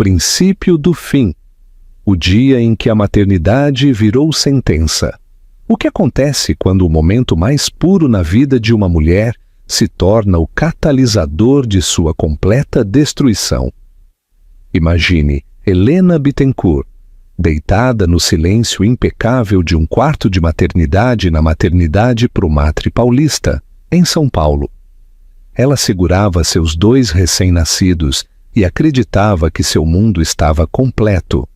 princípio do fim, o dia em que a maternidade virou sentença. O que acontece quando o momento mais puro na vida de uma mulher se torna o catalisador de sua completa destruição? Imagine Helena Bittencourt, deitada no silêncio impecável de um quarto de maternidade na maternidade Prumatre Paulista, em São Paulo. Ela segurava seus 2 recém-nascidos e acreditava que seu mundo estava completo.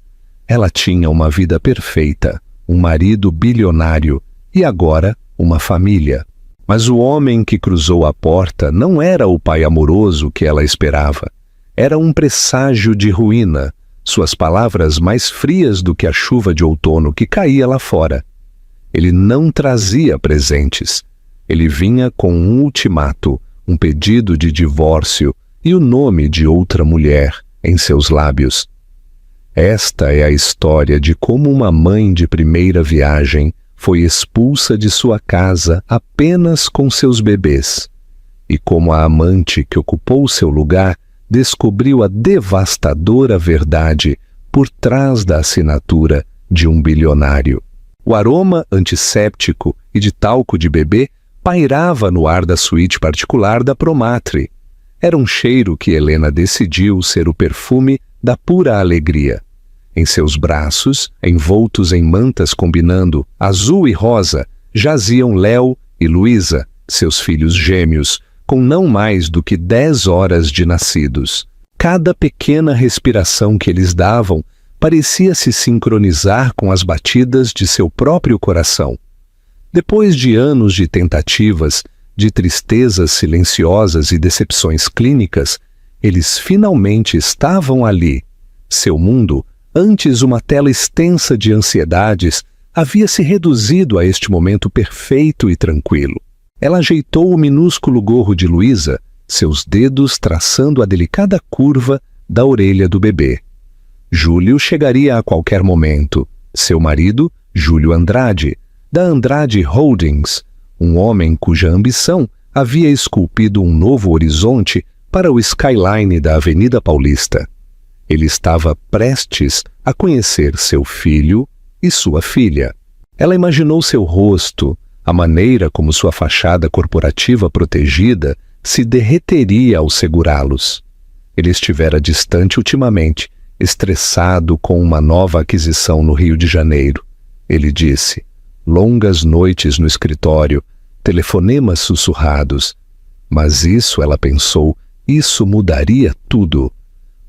Ela tinha uma vida perfeita, um marido bilionário e agora uma família. Mas o homem que cruzou a porta não era o pai amoroso que ela esperava. Era um presságio de ruína, suas palavras mais frias do que a chuva de outono que caía lá fora. Ele não trazia presentes. Ele vinha com um ultimato, um pedido de divórcio e o nome de outra mulher em seus lábios. Esta é a história de como uma mãe de primeira viagem foi expulsa de sua casa apenas com seus bebês, e como a amante que ocupou seu lugar descobriu a devastadora verdade por trás da assinatura de um bilionário. O aroma antisséptico e de talco de bebê pairava no ar da suíte particular da Prumatre. Era um cheiro que Helena decidiu ser o perfume da pura alegria. Em seus braços, envoltos em mantas combinando azul e rosa, jaziam Léo e Luísa, seus filhos gêmeos, com não mais do que 10 horas de nascidos. Cada pequena respiração que eles davam parecia se sincronizar com as batidas de seu próprio coração. Depois de anos de tentativas, de tristezas silenciosas e decepções clínicas, eles finalmente estavam ali. Seu mundo, antes uma tela extensa de ansiedades, havia se reduzido a este momento perfeito e tranquilo. Ela ajeitou o minúsculo gorro de Luísa, seus dedos traçando a delicada curva da orelha do bebê. Júlio chegaria a qualquer momento. Seu marido, Júlio Andrade, da Andrade Holdings, um homem cuja ambição havia esculpido um novo horizonte para o skyline da Avenida Paulista. Ele estava prestes a conhecer seu filho e sua filha. Ela imaginou seu rosto, a maneira como sua fachada corporativa protegida se derreteria ao segurá-los. Ele estivera distante ultimamente, estressado com uma nova aquisição no Rio de Janeiro. Ele disse, longas noites no escritório, telefonemas sussurrados. Mas isso, ela pensou, isso mudaria tudo.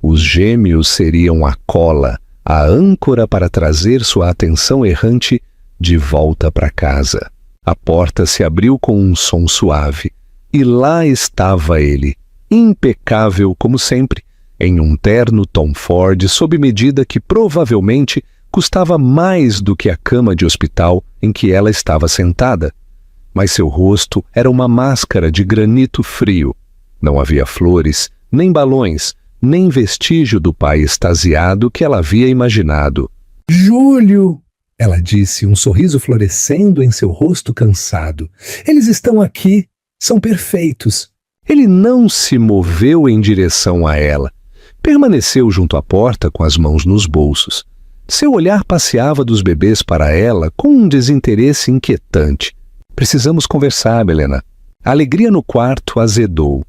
Os gêmeos seriam a cola, a âncora para trazer sua atenção errante de volta para casa. A porta se abriu com um som suave, e lá estava ele, impecável como sempre, em um terno Tom Ford sob medida que provavelmente custava mais do que a cama de hospital em que ela estava sentada. Mas seu rosto era uma máscara de granito frio. Não havia flores, nem balões, nem vestígio do pai extasiado que ela havia imaginado. Júlio! Ela disse, um sorriso florescendo em seu rosto cansado. Eles estão aqui. São perfeitos. Ele não se moveu em direção a ela. Permaneceu junto à porta com as mãos nos bolsos. Seu olhar passeava dos bebês para ela com um desinteresse inquietante. Precisamos conversar, Helena. A alegria no quarto azedou.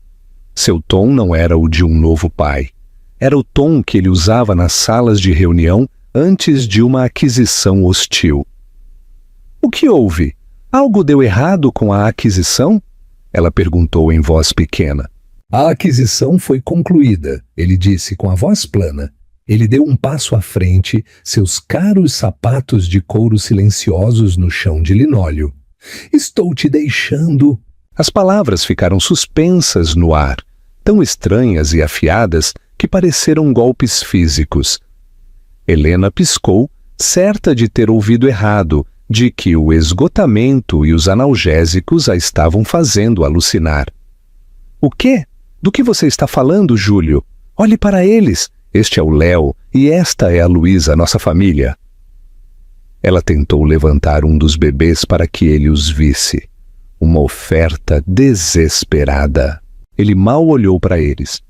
Seu tom não era o de um novo pai. Era o tom que ele usava nas salas de reunião antes de uma aquisição hostil. O que houve? Algo deu errado com a aquisição? Ela perguntou em voz pequena. A aquisição foi concluída, ele disse com a voz plana. Ele deu um passo à frente, seus caros sapatos de couro silenciosos no chão de linóleo. Estou te deixando. As palavras ficaram suspensas no ar, tão estranhas e afiadas que pareceram golpes físicos. Helena piscou, certa de ter ouvido errado, de que o esgotamento e os analgésicos a estavam fazendo alucinar. O quê? Do que você está falando, Júlio? Olhe para eles. Este é o Léo e esta é a Luísa, nossa família. Ela tentou levantar um dos bebês para que ele os visse. Uma oferta desesperada. Ele mal olhou para eles.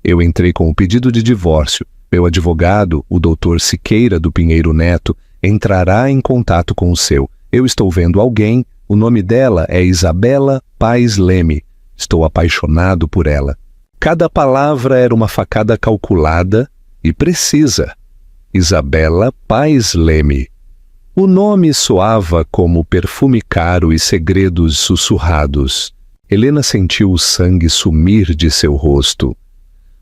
Eu entrei com o pedido de divórcio. Meu advogado, o Dr. Siqueira do Pinheiro Neto, entrará em contato com o seu. Eu estou vendo alguém, o nome dela é Isabela Paes Leme. Estou apaixonado por ela. Cada palavra era uma facada calculada e precisa. Isabela Paes Leme. O nome soava como perfume caro e segredos sussurrados. Helena sentiu o sangue sumir de seu rosto.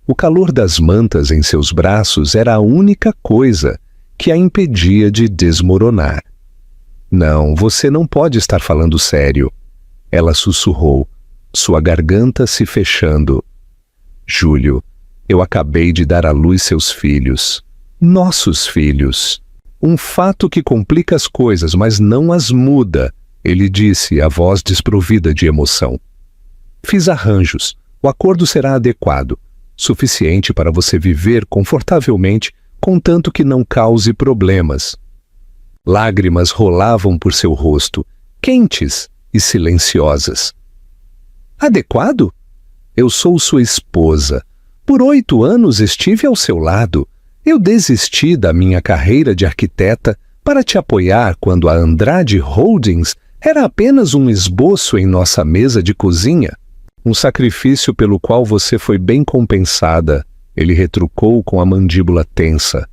O calor das mantas em seus braços era a única coisa que a impedia de desmoronar. Não, você não pode estar falando sério. Ela sussurrou, sua garganta se fechando. Júlio, eu acabei de dar à luz seus filhos. Nossos filhos. Um fato que complica as coisas, mas não as muda, ele disse, a voz desprovida de emoção. Fiz arranjos. O acordo será adequado, suficiente para você viver confortavelmente, contanto que não cause problemas. Lágrimas rolavam por seu rosto, quentes e silenciosas. Adequado? Eu sou sua esposa. Por 8 anos estive ao seu lado. Eu desisti da minha carreira de arquiteta para te apoiar quando a Andrade Holdings era apenas um esboço em nossa mesa de cozinha. Um sacrifício pelo qual você foi bem compensada, ele retrucou com a mandíbula tensa.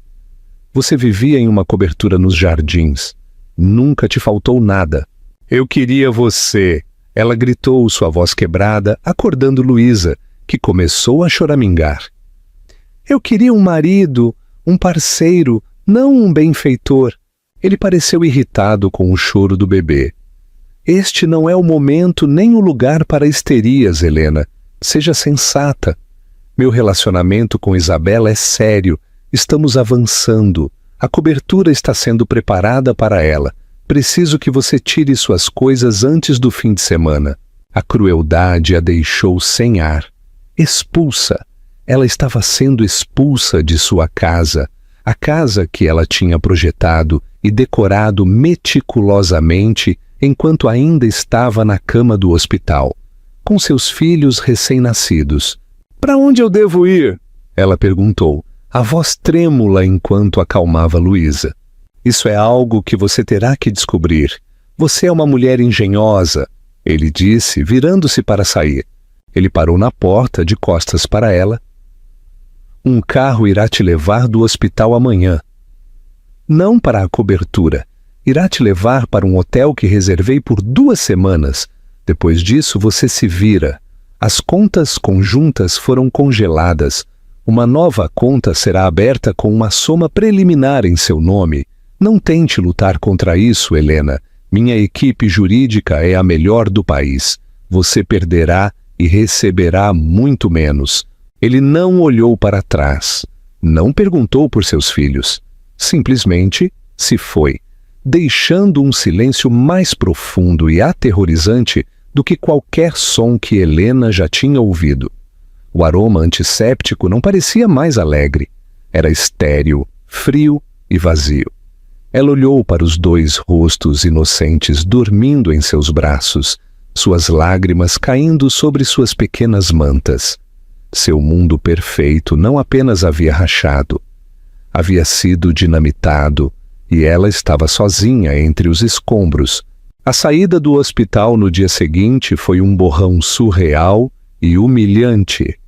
Você vivia em uma cobertura nos jardins. Nunca te faltou nada. Eu queria você, ela gritou, sua voz quebrada, acordando Luísa, que começou a choramingar. Eu queria um marido, um parceiro, não um benfeitor. Ele pareceu irritado com o choro do bebê. Este não é o momento nem o lugar para histerias, Helena. Seja sensata. Meu relacionamento com Isabela é sério. Estamos avançando. A cobertura está sendo preparada para ela. Preciso que você tire suas coisas antes do fim de semana. A crueldade a deixou sem ar. Expulsa. Ela estava sendo expulsa de sua casa. A casa que ela tinha projetado e decorado meticulosamente enquanto ainda estava na cama do hospital, com seus filhos recém-nascidos. Para onde eu devo ir? Ela perguntou, a voz trêmula enquanto acalmava Luísa. Isso é algo que você terá que descobrir. Você é uma mulher engenhosa, ele disse, virando-se para sair. Ele parou na porta, de costas para ela. Um carro irá te levar do hospital amanhã. Não para a cobertura. Irá te levar para um hotel que reservei por 2 semanas. Depois disso, você se vira. As contas conjuntas foram congeladas. Uma nova conta será aberta com uma soma preliminar em seu nome. Não tente lutar contra isso, Helena. Minha equipe jurídica é a melhor do país. Você perderá e receberá muito menos. Ele não olhou para trás. Não perguntou por seus filhos. Simplesmente se foi, deixando um silêncio mais profundo e aterrorizante do que qualquer som que Helena já tinha ouvido. O aroma antisséptico não parecia mais alegre. Era estéril, frio e vazio. Ela olhou para os 2 rostos inocentes dormindo em seus braços, suas lágrimas caindo sobre suas pequenas mantas. Seu mundo perfeito não apenas havia rachado, havia sido dinamitado, e ela estava sozinha entre os escombros. A saída do hospital no dia seguinte foi um borrão surreal e humilhante.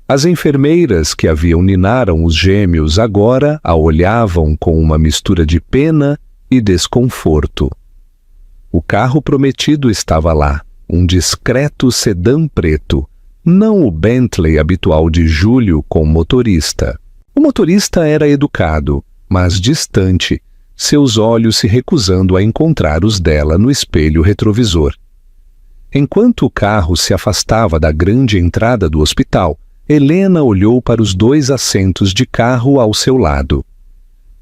As enfermeiras que haviam ninaram os gêmeos agora a olhavam com uma mistura de pena e desconforto. O carro prometido estava lá, um discreto sedã preto, não o Bentley habitual de Júlio com motorista. O motorista era educado, mas distante, seus olhos se recusando a encontrar os dela no espelho retrovisor. Enquanto o carro se afastava da grande entrada do hospital, Helena olhou para os 2 assentos de carro ao seu lado.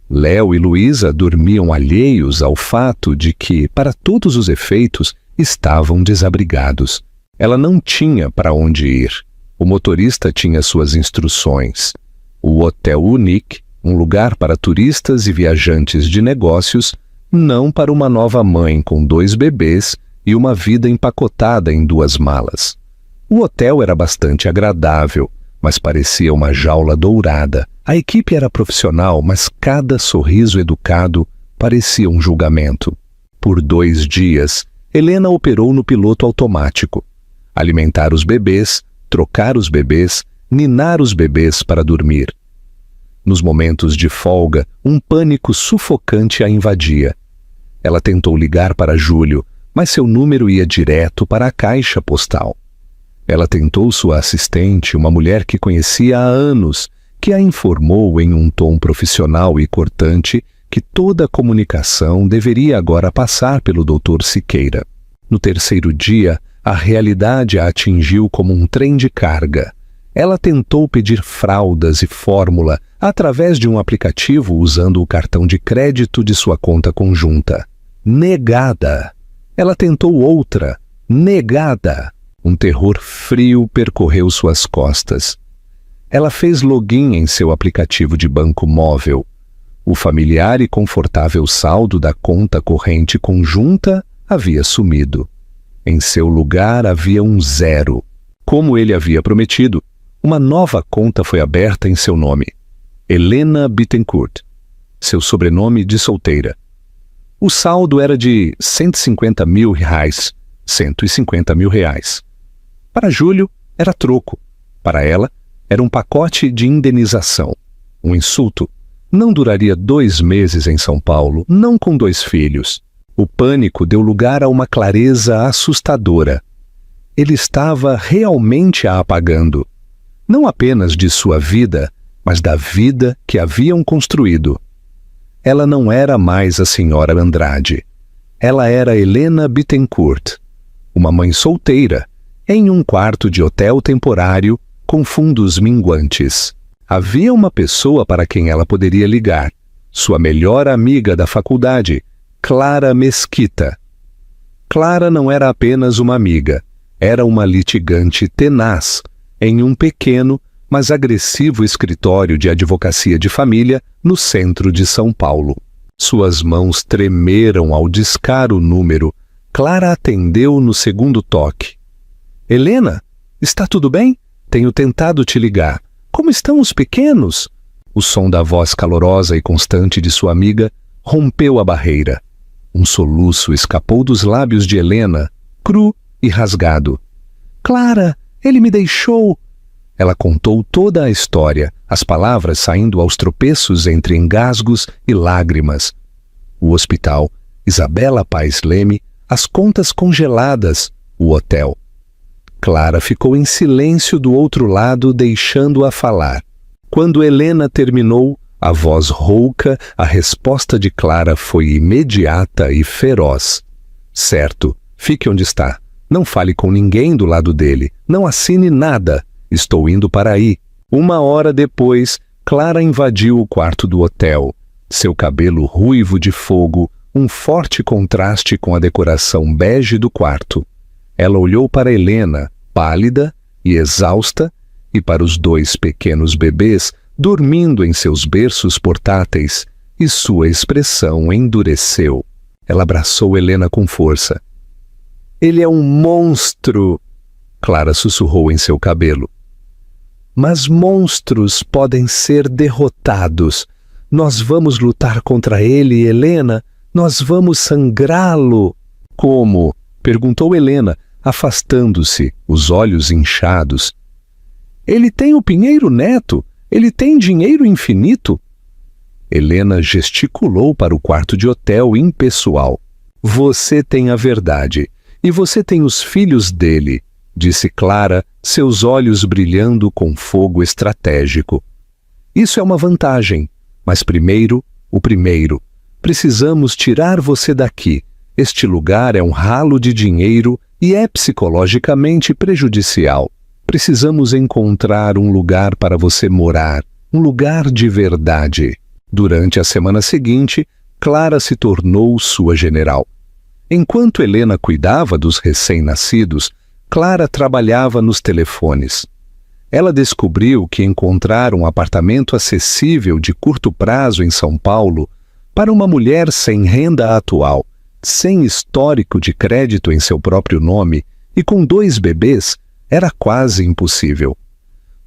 Léo e Luísa dormiam alheios ao fato de que, para todos os efeitos, estavam desabrigados. Ela não tinha para onde ir. O motorista tinha suas instruções. O Hotel Unique, um lugar para turistas e viajantes de negócios, não para uma nova mãe com 2 bebês e uma vida empacotada em 2 malas. O hotel era bastante agradável, mas parecia uma jaula dourada. A equipe era profissional, mas cada sorriso educado parecia um julgamento. Por 2 dias, Helena operou no piloto automático. Alimentar os bebês, trocar os bebês, ninar os bebês para dormir. Nos momentos de folga, um pânico sufocante a invadia. Ela tentou ligar para Júlio, mas seu número ia direto para a caixa postal. Ela tentou sua assistente, uma mulher que conhecia há anos, que a informou em um tom profissional e cortante que toda a comunicação deveria agora passar pelo Dr. Siqueira. No 3º dia, a realidade a atingiu como um trem de carga. Ela tentou pedir fraldas e fórmula através de um aplicativo usando o cartão de crédito de sua conta conjunta. Negada! Ela tentou outra. Negada! Um terror frio percorreu suas costas. Ela fez login em seu aplicativo de banco móvel. O familiar e confortável saldo da conta corrente conjunta havia sumido. Em seu lugar havia um 0. Como ele havia prometido, uma nova conta foi aberta em seu nome. Helena Bittencourt. Seu sobrenome de solteira. O saldo era de R$150 mil. R$150 mil. Para Júlio, era troco. Para ela, era um pacote de indenização. Um insulto. Não duraria 2 meses em São Paulo, não com 2 filhos. O pânico deu lugar a uma clareza assustadora. Ele estava realmente a apagando. Não apenas de sua vida, mas da vida que haviam construído. Ela não era mais a senhora Andrade. Ela era Helena Bittencourt, uma mãe solteira, em um quarto de hotel temporário com fundos minguantes. Havia uma pessoa para quem ela poderia ligar, sua melhor amiga da faculdade, Clara Mesquita. Clara não era apenas uma amiga, era uma litigante tenaz, em um pequeno, mas agressivo escritório de advocacia de família no centro de São Paulo. Suas mãos tremeram ao discar o número. Clara atendeu no 2º toque. Helena, está tudo bem? Tenho tentado te ligar. Como estão os pequenos? O som da voz calorosa e constante de sua amiga rompeu a barreira. Um soluço escapou dos lábios de Helena, cru e rasgado. Clara, ele me deixou. Ela contou toda a história, as palavras saindo aos tropeços entre engasgos e lágrimas. O hospital, Isabela Paes Leme, as contas congeladas, o hotel. Clara ficou em silêncio do outro lado, deixando-a falar. Quando Helena terminou, a voz rouca, a resposta de Clara foi imediata e feroz. Certo, fique onde está. Não fale com ninguém do lado dele. Não assine nada. Estou indo para aí. 1 hora depois, Clara invadiu o quarto do hotel. Seu cabelo ruivo de fogo, um forte contraste com a decoração bege do quarto. Ela olhou para Helena, pálida e exausta, e para os 2 pequenos bebês dormindo em seus berços portáteis, e sua expressão endureceu. Ela abraçou Helena com força. Ele é um monstro! Clara sussurrou em seu cabelo. Mas monstros podem ser derrotados. Nós vamos lutar contra ele, Helena. Nós vamos sangrá-lo. Como? Perguntou Helena, afastando-se, os olhos inchados. Ele tem o Pinheiro Neto. Ele tem dinheiro infinito. Helena gesticulou para o quarto de hotel impessoal. Você tem a verdade. E você tem os filhos dele, disse Clara, seus olhos brilhando com fogo estratégico. Isso é uma vantagem, mas primeiro, o primeiro. Precisamos tirar você daqui. Este lugar é um ralo de dinheiro e é psicologicamente prejudicial. Precisamos encontrar um lugar para você morar, um lugar de verdade. Durante a semana seguinte, Clara se tornou sua general. Enquanto Helena cuidava dos recém-nascidos, Clara trabalhava nos telefones. Ela descobriu que encontrar um apartamento acessível de curto prazo em São Paulo para uma mulher sem renda atual, sem histórico de crédito em seu próprio nome e com 2 bebês era quase impossível.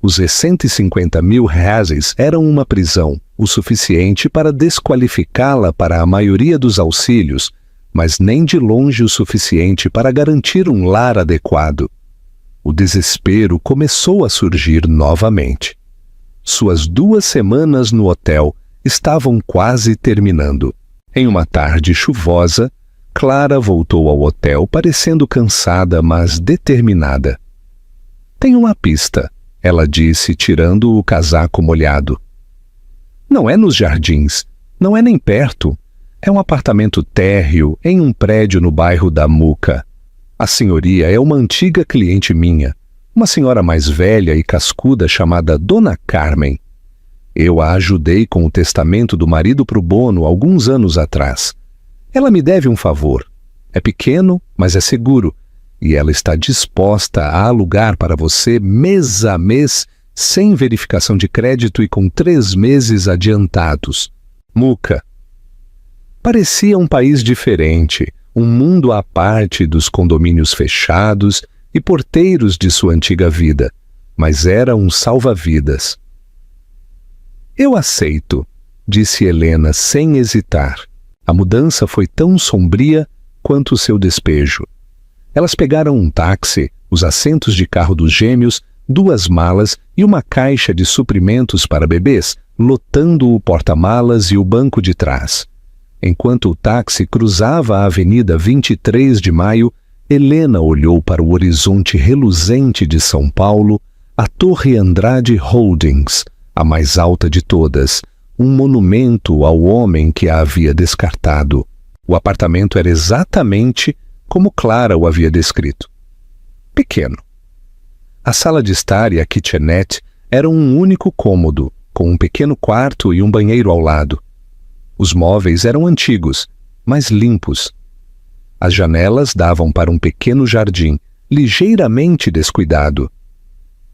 Os 150.000 reais eram uma prisão, o suficiente para desqualificá-la para a maioria dos auxílios, mas nem de longe o suficiente para garantir um lar adequado. O desespero começou a surgir novamente. Suas 2 semanas no hotel estavam quase terminando. Em uma tarde chuvosa, Clara voltou ao hotel parecendo cansada, mas determinada. "Tenho uma pista", ela disse, tirando o casaco molhado. "Não é nos jardins, não é nem perto. É um apartamento térreo em um prédio no bairro da Muca. A senhoria é uma antiga cliente minha, uma senhora mais velha e cascuda chamada Dona Carmen. Eu a ajudei com o testamento do marido pro bono alguns anos atrás. Ela me deve um favor. É pequeno, mas é seguro, e ela está disposta a alugar para você mês a mês, sem verificação de crédito e com 3 meses adiantados." Muca. Parecia um país diferente, um mundo à parte dos condomínios fechados e porteiros de sua antiga vida, mas era um salva-vidas. "Eu aceito", disse Helena sem hesitar. A mudança foi tão sombria quanto o seu despejo. Elas pegaram um táxi, os assentos de carro dos gêmeos, 2 malas e uma caixa de suprimentos para bebês, lotando o porta-malas e o banco de trás. Enquanto o táxi cruzava a Avenida 23 de Maio, Helena olhou para o horizonte reluzente de São Paulo, a Torre Andrade Holdings, a mais alta de todas, um monumento ao homem que a havia descartado. O apartamento era exatamente como Clara o havia descrito. Pequeno. A sala de estar e a kitchenette eram um único cômodo, com um pequeno quarto e um banheiro ao lado. Os móveis eram antigos, mas limpos. As janelas davam para um pequeno jardim, ligeiramente descuidado.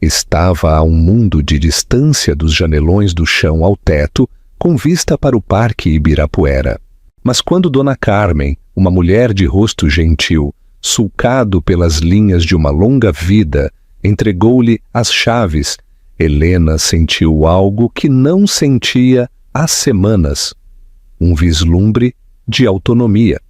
Estava a um mundo de distância dos janelões do chão ao teto, com vista para o Parque Ibirapuera. Mas quando Dona Carmen, uma mulher de rosto gentil, sulcado pelas linhas de uma longa vida, entregou-lhe as chaves, Helena sentiu algo que não sentia há semanas. Um vislumbre de autonomia.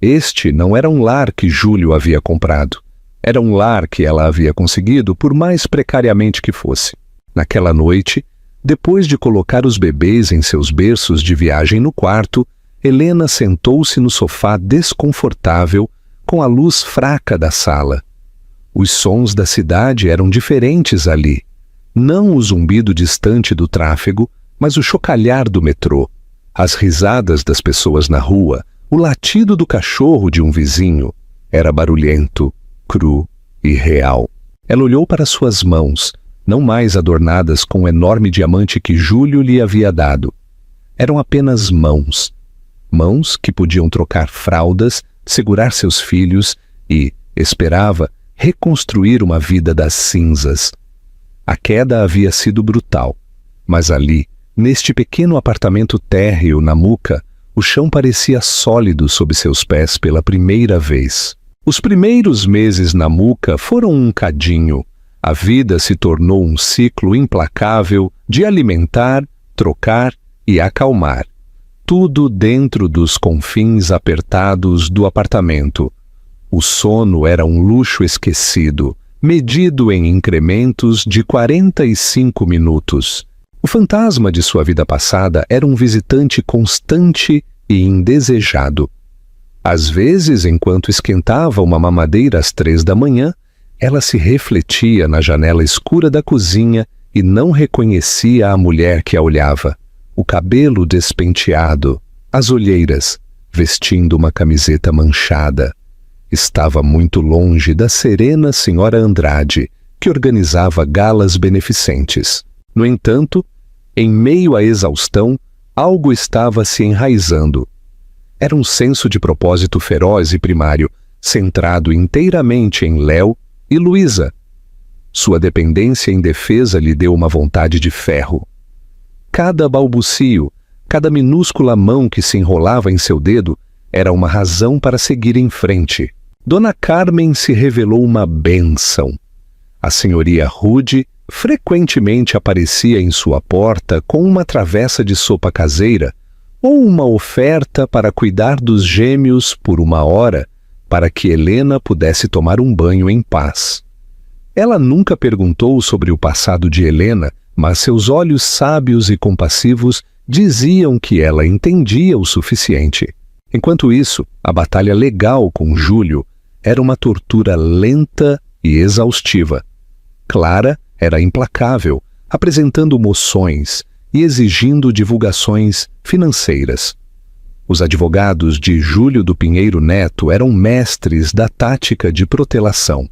Este não era um lar que Júlio havia comprado. Era um lar que ela havia conseguido, por mais precariamente que fosse. Naquela noite, depois de colocar os bebês em seus berços de viagem no quarto, Helena sentou-se no sofá desconfortável, com a luz fraca da sala. Os sons da cidade eram diferentes ali. Não o zumbido distante do tráfego, mas o chocalhar do metrô. As risadas das pessoas na rua, o latido do cachorro de um vizinho. Era barulhento, cru e real. Ela olhou para suas mãos, não mais adornadas com o enorme diamante que Júlio lhe havia dado. Eram apenas mãos. Mãos que podiam trocar fraldas, segurar seus filhos e, esperava, reconstruir uma vida das cinzas. A queda havia sido brutal, mas ali, neste pequeno apartamento térreo na Muca, o chão parecia sólido sob seus pés pela primeira vez. Os primeiros meses na Muca foram um cadinho. A vida se tornou um ciclo implacável de alimentar, trocar e acalmar. Tudo dentro dos confins apertados do apartamento. O sono era um luxo esquecido, medido em incrementos de 45 minutos. O fantasma de sua vida passada era um visitante constante e indesejado. Às vezes, enquanto esquentava uma mamadeira às 3 da manhã, ela se refletia na janela escura da cozinha e não reconhecia a mulher que a olhava. O cabelo despenteado, as olheiras, vestindo uma camiseta manchada. Estava muito longe da serena senhora Andrade, que organizava galas beneficentes. No entanto, em meio à exaustão, algo estava se enraizando. Era um senso de propósito feroz e primário, centrado inteiramente em Léo e Luísa. Sua dependência indefesa lhe deu uma vontade de ferro. Cada balbucio, cada minúscula mão que se enrolava em seu dedo, era uma razão para seguir em frente. Dona Carmen se revelou uma bênção. A senhoria rude frequentemente aparecia em sua porta com uma travessa de sopa caseira ou uma oferta para cuidar dos gêmeos por 1 hora, para que Helena pudesse tomar um banho em paz. Ela nunca perguntou sobre o passado de Helena, mas seus olhos sábios e compassivos diziam que ela entendia o suficiente. Enquanto isso, a batalha legal com Júlio era uma tortura lenta e exaustiva. Clara era implacável, apresentando moções e exigindo divulgações financeiras. Os advogados de Júlio do Pinheiro Neto eram mestres da tática de protelação.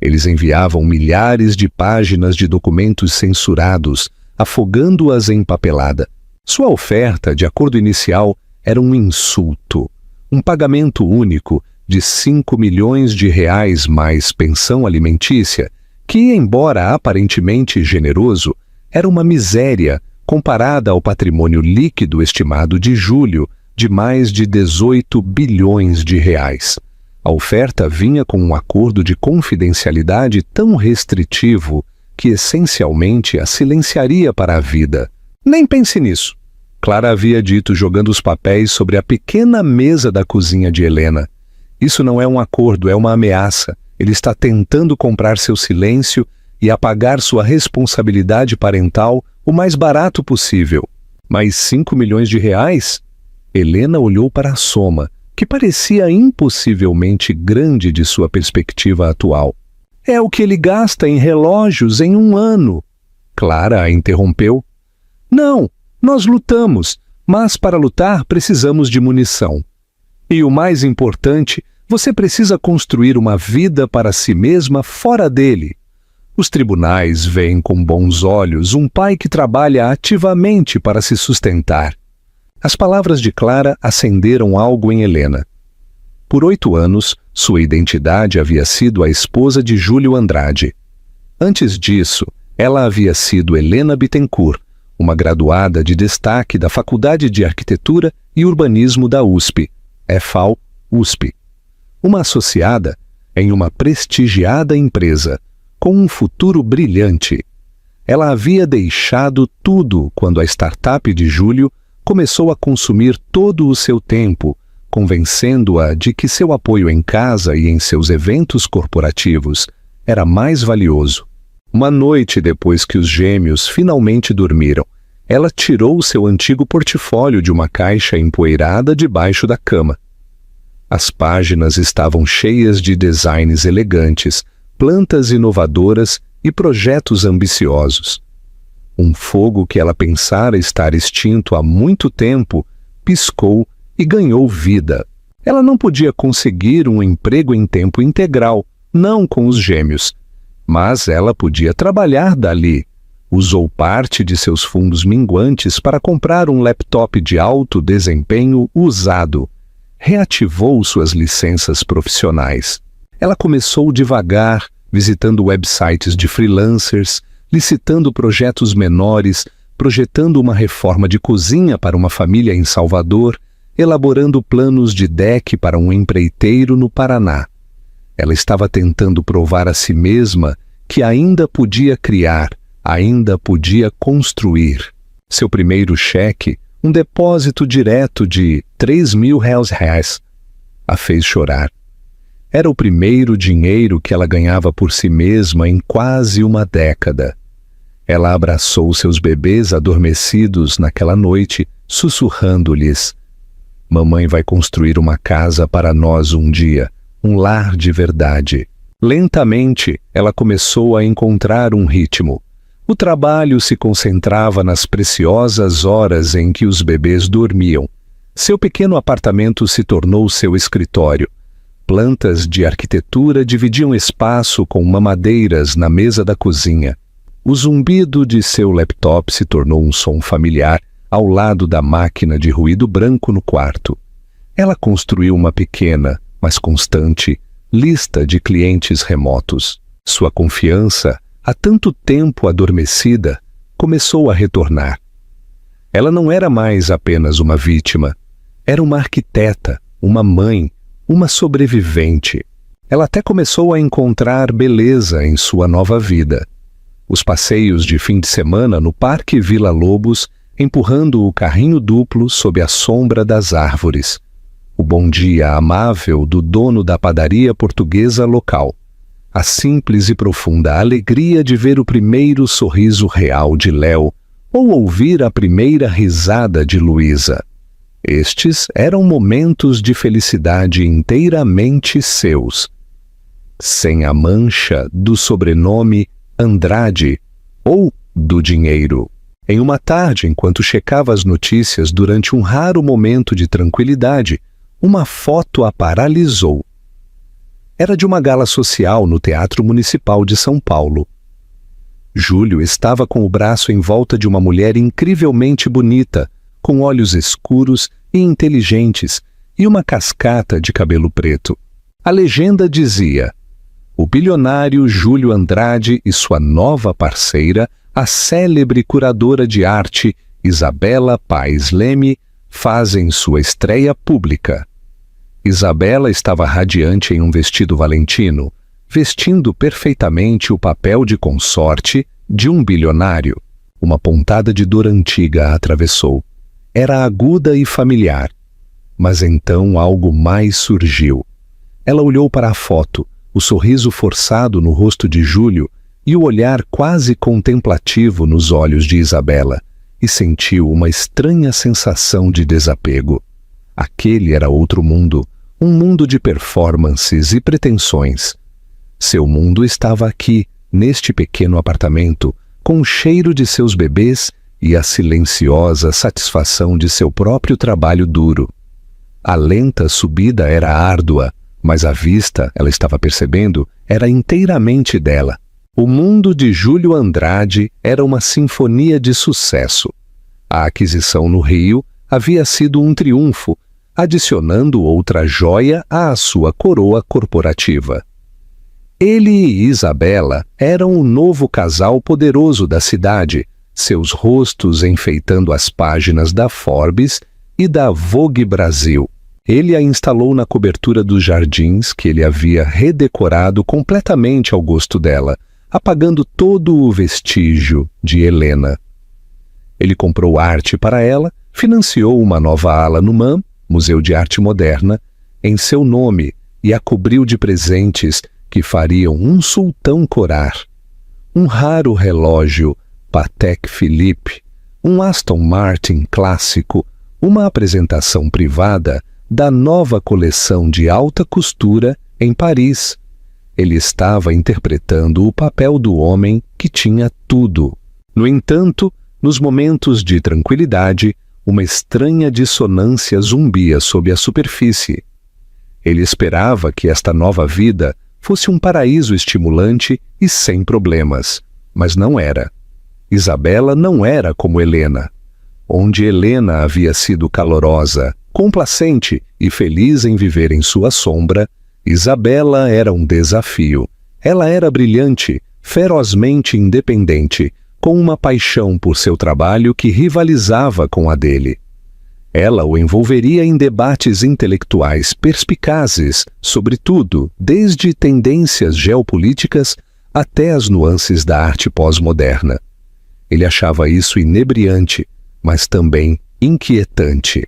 Eles enviavam milhares de páginas de documentos censurados, afogando-as em papelada. Sua oferta de acordo inicial era um insulto, um pagamento único de 5 milhões de reais mais pensão alimentícia, que, embora aparentemente generoso, era uma miséria comparada ao patrimônio líquido estimado de Júlio de mais de 18 bilhões de reais. A oferta vinha com um acordo de confidencialidade tão restritivo que essencialmente a silenciaria para a vida. Nem pense nisso, Clara havia dito jogando os papéis sobre a pequena mesa da cozinha de Helena. Isso não é um acordo, é uma ameaça. Ele está tentando comprar seu silêncio e apagar sua responsabilidade parental o mais barato possível. Mas 5 milhões de reais? Helena olhou para a soma, que parecia impossivelmente grande de sua perspectiva atual. É o que ele gasta em relógios em 1 ano. Clara a interrompeu. Não, nós lutamos, mas para lutar precisamos de munição. E o mais importante, você precisa construir uma vida para si mesma fora dele. Os tribunais veem com bons olhos um pai que trabalha ativamente para se sustentar. As palavras de Clara acenderam algo em Helena. Por 8 anos, sua identidade havia sido a esposa de Júlio Andrade. Antes disso, ela havia sido Helena Bittencourt, uma graduada de destaque da Faculdade de Arquitetura e Urbanismo da USP, FAU-USP. Uma associada em uma prestigiada empresa, com um futuro brilhante. Ela havia deixado tudo quando a startup de Júlio começou a consumir todo o seu tempo, convencendo-a de que seu apoio em casa e em seus eventos corporativos era mais valioso. Uma noite depois que os gêmeos finalmente dormiram, ela tirou seu antigo portfólio de uma caixa empoeirada debaixo da cama. As páginas estavam cheias de designs elegantes, plantas inovadoras e projetos ambiciosos. Um fogo que ela pensara estar extinto há muito tempo piscou e ganhou vida. Ela não podia conseguir um emprego em tempo integral, não com os gêmeos, mas ela podia trabalhar dali. Usou parte de seus fundos minguantes para comprar um laptop de alto desempenho usado. Reativou suas licenças profissionais. Ela começou devagar, visitando websites de freelancers, licitando projetos menores, projetando uma reforma de cozinha para uma família em Salvador, elaborando planos de deck para um empreiteiro no Paraná. Ela estava tentando provar a si mesma que ainda podia criar, ainda podia construir. Seu primeiro cheque, um depósito direto de R$3.000, a fez chorar. Era o primeiro dinheiro que ela ganhava por si mesma em quase uma década. Ela abraçou seus bebês adormecidos naquela noite, sussurrando-lhes: "Mamãe vai construir uma casa para nós um dia, um lar de verdade." Lentamente, ela começou a encontrar um ritmo. O trabalho se concentrava nas preciosas horas em que os bebês dormiam. Seu pequeno apartamento se tornou seu escritório. Plantas de arquitetura dividiam espaço com mamadeiras na mesa da cozinha. O zumbido de seu laptop se tornou um som familiar ao lado da máquina de ruído branco no quarto. Ela construiu uma pequena, mas constante, lista de clientes remotos. Sua confiança, há tanto tempo adormecida, começou a retornar. Ela não era mais apenas uma vítima. Era uma arquiteta, uma mãe, uma sobrevivente. Ela até começou a encontrar beleza em sua nova vida. Os passeios de fim de semana no Parque Vila Lobos, empurrando o carrinho duplo sob a sombra das árvores. O bom dia amável do dono da padaria portuguesa local. A simples e profunda alegria de ver o primeiro sorriso real de Léo ou ouvir a primeira risada de Luísa. Estes eram momentos de felicidade inteiramente seus, sem a mancha do sobrenome Andrade ou do dinheiro. Em uma tarde, enquanto checava as notícias durante um raro momento de tranquilidade, uma foto a paralisou. Era de uma gala social no Teatro Municipal de São Paulo. Júlio estava com o braço em volta de uma mulher incrivelmente bonita, com olhos escuros e inteligentes e uma cascata de cabelo preto. A legenda dizia: o bilionário Júlio Andrade e sua nova parceira, a célebre curadora de arte Isabela Paes Leme, fazem sua estreia pública. Isabela estava radiante em um vestido valentino, vestindo perfeitamente o papel de consorte de um bilionário. Uma pontada de dor antiga a atravessou. Era aguda e familiar. Mas então algo mais surgiu. Ela olhou para a foto, o sorriso forçado no rosto de Júlio e o olhar quase contemplativo nos olhos de Isabela, e sentiu uma estranha sensação de desapego. Aquele era outro mundo, um mundo de performances e pretensões. Seu mundo estava aqui, neste pequeno apartamento, com o cheiro de seus bebês e a silenciosa satisfação de seu próprio trabalho duro. A lenta subida era árdua, mas a vista, ela estava percebendo, era inteiramente dela. O mundo de Júlio Andrade era uma sinfonia de sucesso. A aquisição no Rio havia sido um triunfo, adicionando outra joia à sua coroa corporativa. Ele e Isabela eram o novo casal poderoso da cidade, seus rostos enfeitando as páginas da Forbes e da Vogue Brasil. Ele a instalou na cobertura dos jardins que ele havia redecorado completamente ao gosto dela, apagando todo o vestígio de Helena. Ele comprou arte para ela, financiou uma nova ala no MAM, Museu de Arte Moderna, em seu nome e a cobriu de presentes que fariam um sultão corar. Um raro relógio Patek Philippe, um Aston Martin clássico, uma apresentação privada da nova coleção de alta costura em Paris. Ele estava interpretando o papel do homem que tinha tudo. No entanto, nos momentos de tranquilidade, uma estranha dissonância zumbia sob a superfície. Ele esperava que esta nova vida fosse um paraíso estimulante e sem problemas, mas não era. Isabela não era como Helena. Onde Helena havia sido calorosa, complacente e feliz em viver em sua sombra, Isabela era um desafio. Ela era brilhante, ferozmente independente, com uma paixão por seu trabalho que rivalizava com a dele. Ela o envolveria em debates intelectuais perspicazes sobre tudo, desde tendências geopolíticas até as nuances da arte pós-moderna. Ele achava isso inebriante, mas também inquietante.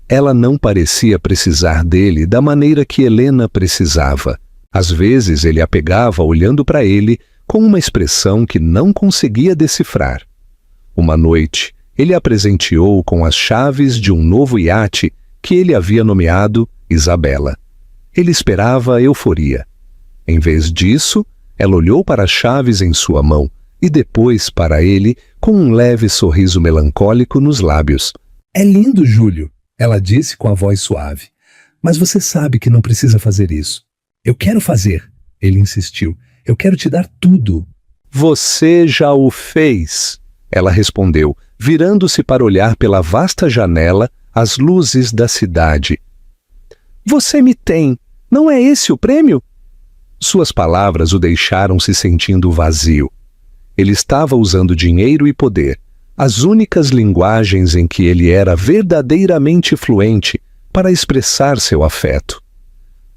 Ela não parecia precisar dele da maneira que Helena precisava. Às vezes ele a pegava olhando para ele com uma expressão que não conseguia decifrar. Uma noite, ele a presenteou com as chaves de um novo iate que ele havia nomeado Isabela. Ele esperava euforia. Em vez disso, ela olhou para as chaves em sua mão e depois para ele com um leve sorriso melancólico nos lábios. É lindo, Júlio, ela disse com a voz suave. Mas você sabe que não precisa fazer isso. Eu quero fazer, ele insistiu. Eu quero te dar tudo. Você já o fez, ela respondeu, virando-se para olhar pela vasta janela as luzes da cidade. Você me tem. Não é esse o prêmio? Suas palavras o deixaram se sentindo vazio. Ele estava usando dinheiro e poder, as únicas linguagens em que ele era verdadeiramente fluente, para expressar seu afeto.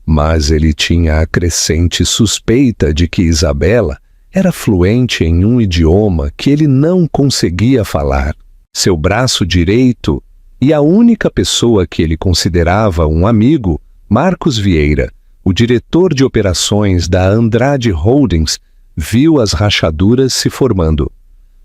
Mas ele tinha a crescente suspeita de que Isabela Era fluente em um idioma que ele não conseguia falar. Seu braço direito e a única pessoa que ele considerava um amigo, Marcos Vieira, o diretor de operações da Andrade Holdings, viu as rachaduras se formando.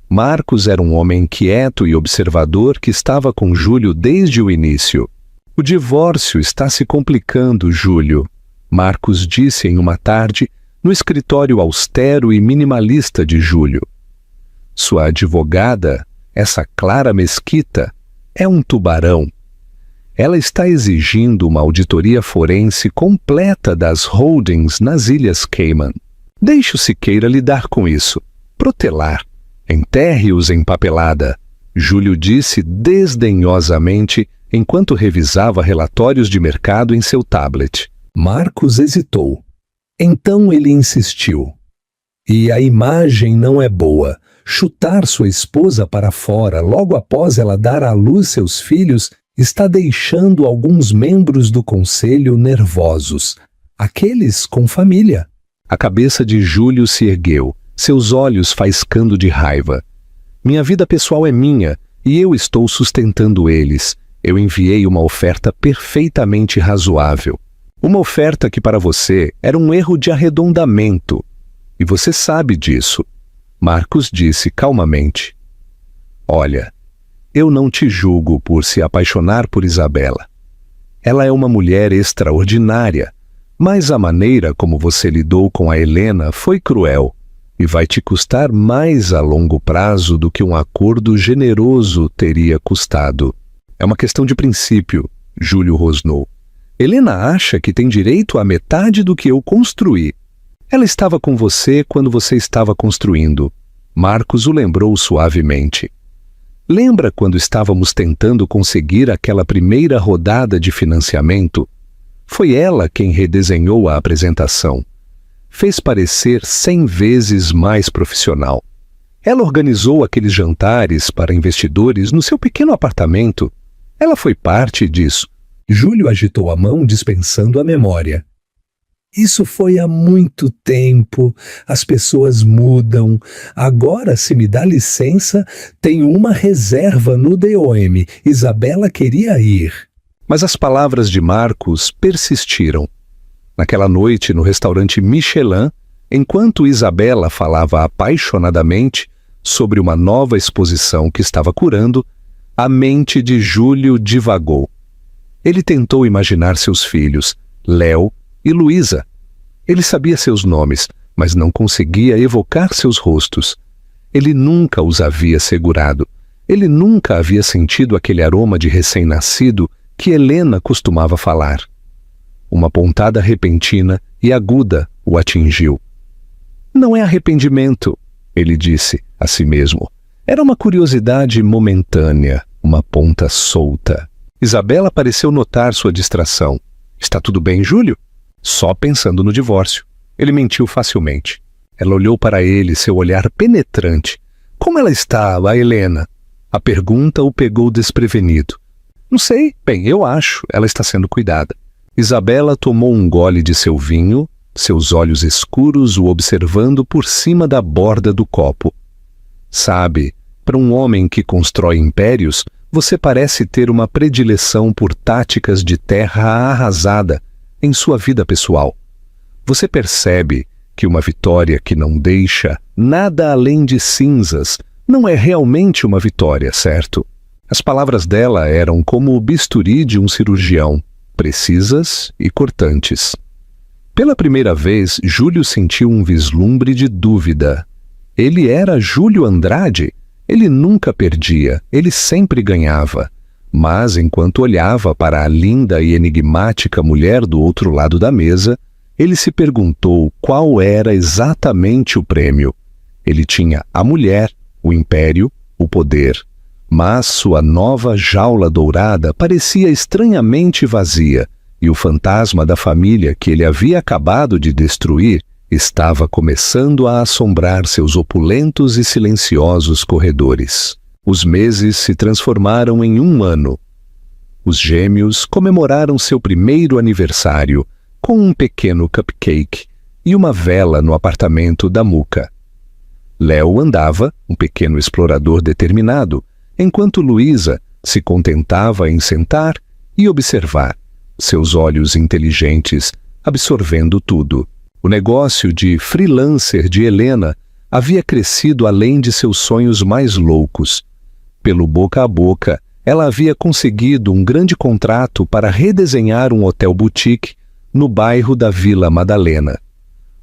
Marcos era um homem quieto e observador que estava com Júlio desde o início. "O divórcio está se complicando, Júlio", Marcos disse em uma tarde no escritório austero e minimalista de Júlio. Sua advogada, essa Clara Mesquita, é um tubarão. Ela está exigindo uma auditoria forense completa das holdings nas Ilhas Cayman. Deixe o Siqueira lidar com isso. Protelar. Enterre-os em papelada, Júlio disse desdenhosamente enquanto revisava relatórios de mercado em seu tablet. Marcos hesitou. Então ele insistiu. "E a imagem não é boa. Chutar sua esposa para fora logo após ela dar à luz seus filhos está deixando alguns membros do conselho nervosos. Aqueles com família." A cabeça de Júlio se ergueu, seus olhos faiscando de raiva. "Minha vida pessoal é minha e eu estou sustentando eles. Eu enviei uma oferta perfeitamente razoável. Uma oferta que para você era um erro de arredondamento. E você sabe disso." Marcos disse calmamente. "Olha, eu não te julgo por se apaixonar por Isabela. Ela é uma mulher extraordinária, mas a maneira como você lidou com a Helena foi cruel e vai te custar mais a longo prazo do que um acordo generoso teria custado." "É uma questão de princípio", Júlio rosnou. "Helena acha que tem direito à metade do que eu construí. Ela estava com você quando você estava construindo." Marcos o lembrou suavemente. "Lembra quando estávamos tentando conseguir aquela primeira rodada de financiamento? Foi ela quem redesenhou a apresentação. Fez parecer 100 vezes mais profissional. Ela organizou aqueles jantares para investidores no seu pequeno apartamento. Ela foi parte disso." Júlio agitou a mão dispensando a memória. "Isso foi há muito tempo. As pessoas mudam. Agora, se me dá licença, tenho uma reserva no DOM. Isabela queria ir." Mas as palavras de Marcos persistiram. Naquela noite, no restaurante Michelin, enquanto Isabela falava apaixonadamente sobre uma nova exposição que estava curando, a mente de Júlio divagou. Ele tentou imaginar seus filhos, Léo e Luísa. Ele sabia seus nomes, mas não conseguia evocar seus rostos. Ele nunca os havia segurado. Ele nunca havia sentido aquele aroma de recém-nascido que Helena costumava falar. Uma pontada repentina e aguda o atingiu. "Não é arrependimento", ele disse a si mesmo. Era uma curiosidade momentânea, uma ponta solta. Isabela pareceu notar sua distração. "Está tudo bem, Júlio?" Só pensando no divórcio. Ele mentiu facilmente. Ela olhou para ele, seu olhar penetrante. "Como ela está, a Helena?" A pergunta o pegou desprevenido. "Não sei. Bem, eu acho. Ela está sendo cuidada." Isabela tomou um gole de seu vinho, seus olhos escuros o observando por cima da borda do copo. "Sabe, para um homem que constrói impérios, você parece ter uma predileção por táticas de terra arrasada em sua vida pessoal. Você percebe que uma vitória que não deixa nada além de cinzas não é realmente uma vitória, certo?" As palavras dela eram como o bisturi de um cirurgião, precisas e cortantes. Pela primeira vez, Júlio sentiu um vislumbre de dúvida. Ele era Júlio Andrade. Ele nunca perdia, ele sempre ganhava. Mas, enquanto olhava para a linda e enigmática mulher do outro lado da mesa, ele se perguntou qual era exatamente o prêmio. Ele tinha a mulher, o império, o poder. Mas sua nova jaula dourada parecia estranhamente vazia, e o fantasma da família que ele havia acabado de destruir estava começando a assombrar seus opulentos e silenciosos corredores. Os meses se transformaram em um ano. Os gêmeos comemoraram seu primeiro aniversário com um pequeno cupcake e uma vela no apartamento da Muca. Léo andava, um pequeno explorador determinado, enquanto Luísa se contentava em sentar e observar, seus olhos inteligentes absorvendo tudo. O negócio de freelancer de Helena havia crescido além de seus sonhos mais loucos. Pelo boca a boca, ela havia conseguido um grande contrato para redesenhar um hotel boutique no bairro da Vila Madalena.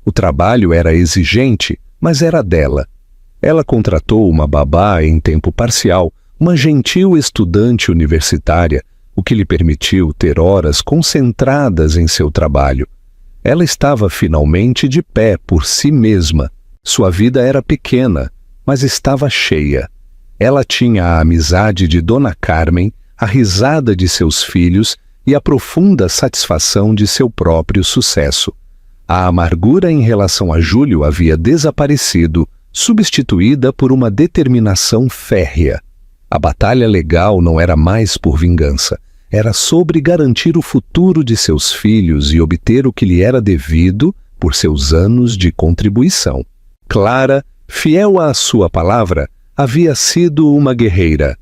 O trabalho era exigente, mas era dela. Ela contratou uma babá em tempo parcial, uma gentil estudante universitária, o que lhe permitiu ter horas concentradas em seu trabalho. Ela estava finalmente de pé por si mesma. Sua vida era pequena, mas estava cheia. Ela tinha a amizade de Dona Carmen, a risada de seus filhos e a profunda satisfação de seu próprio sucesso. A amargura em relação a Júlio havia desaparecido, substituída por uma determinação férrea. A batalha legal não era mais por vingança, era sobre garantir o futuro de seus filhos e obter o que lhe era devido por seus anos de contribuição. Clara, fiel à sua palavra, havia sido uma guerreira.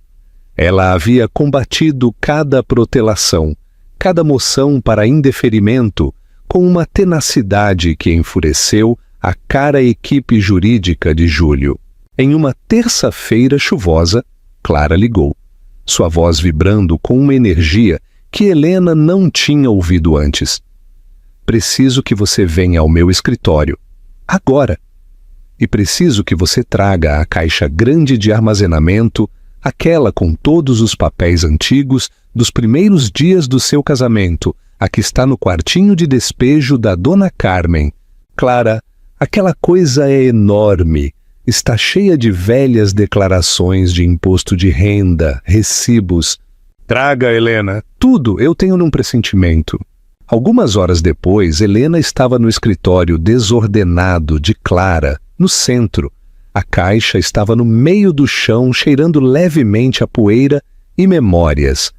Ela havia combatido cada protelação, cada moção para indeferimento, com uma tenacidade que enfureceu a cara equipe jurídica de Júlio. Em uma terça-feira chuvosa, Clara ligou, sua voz vibrando com uma energia que Helena não tinha ouvido antes. Preciso que você venha ao meu escritório, agora. E preciso que você traga a caixa grande de armazenamento, aquela com todos os papéis antigos dos primeiros dias do seu casamento, a que está no quartinho de despejo da Dona Carmen. Clara, aquela coisa é enorme. Está cheia de velhas declarações de imposto de renda, recibos. Traga, Helena. Tudo eu tenho num pressentimento. Algumas horas depois, Helena estava no escritório desordenado de Clara, no centro. A caixa estava no meio do chão, cheirando levemente a poeira e memórias.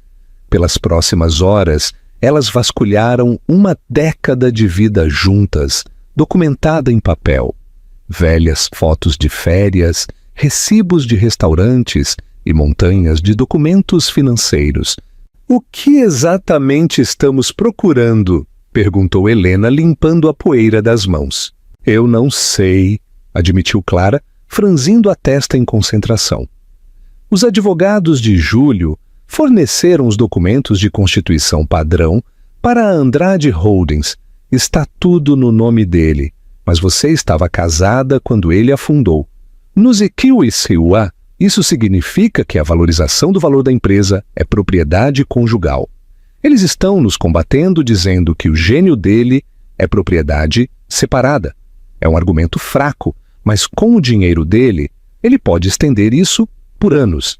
Pelas próximas horas, elas vasculharam uma década de vida juntas, documentada em papel. Velhas fotos de férias, recibos de restaurantes e montanhas de documentos financeiros. O que exatamente estamos procurando? Perguntou Helena, limpando a poeira das mãos. Eu não sei, admitiu Clara, franzindo a testa em concentração. Os advogados de Júlio forneceram os documentos de constituição padrão para a Andrade Holdings. Está tudo no nome dele, mas você estava casada quando ele a fundou. No Ziquiu-Isiuá, isso significa que a valorização do valor da empresa é propriedade conjugal. Eles estão nos combatendo dizendo que o gênio dele é propriedade separada. É um argumento fraco, mas com o dinheiro dele, ele pode estender isso por anos.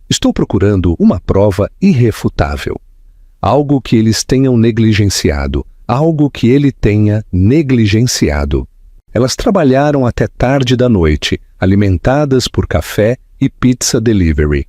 Estou procurando uma prova irrefutável. Algo que eles tenham negligenciado. Algo que ele tenha negligenciado. Elas trabalharam até tarde da noite, alimentadas por café e pizza delivery.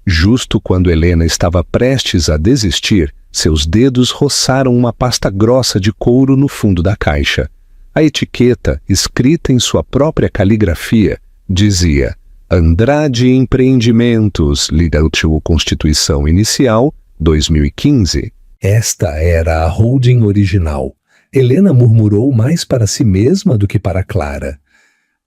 Justo quando Helena estava prestes a desistir, seus dedos roçaram uma pasta grossa de couro no fundo da caixa. A etiqueta, escrita em sua própria caligrafia, dizia: Andrade Empreendimentos, Legal Constituição Inicial, 2015. Esta era a holding original. Helena murmurou mais para si mesma do que para Clara.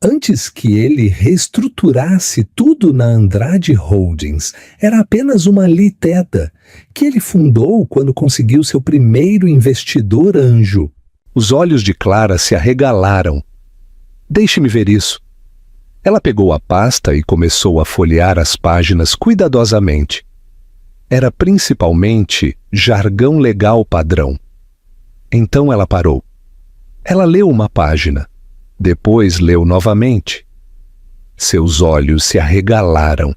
Antes que ele reestruturasse tudo na Andrade Holdings, era apenas uma liteta que ele fundou quando conseguiu seu primeiro investidor anjo. Os olhos de Clara se arregalaram. Deixe-me ver isso. Ela pegou a pasta e começou a folhear as páginas cuidadosamente. Era principalmente jargão legal padrão. Então ela parou. Ela leu uma página. Depois leu novamente. Seus olhos se arregalaram.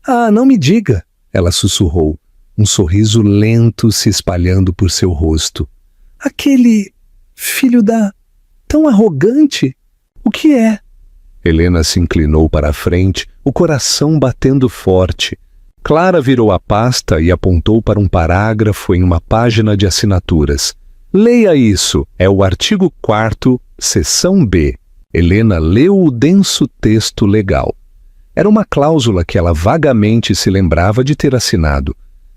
Ah, não me diga, ela sussurrou, um sorriso lento se espalhando por seu rosto. Aquele filho da... tão arrogante. O que é? Helena se inclinou para a frente, o coração batendo forte. Clara virou a pasta e apontou para um parágrafo em uma página de assinaturas. Leia isso, é o artigo 4º, seção B. Helena leu o denso texto legal. Era uma cláusula que ela vagamente se lembrava de ter assinado.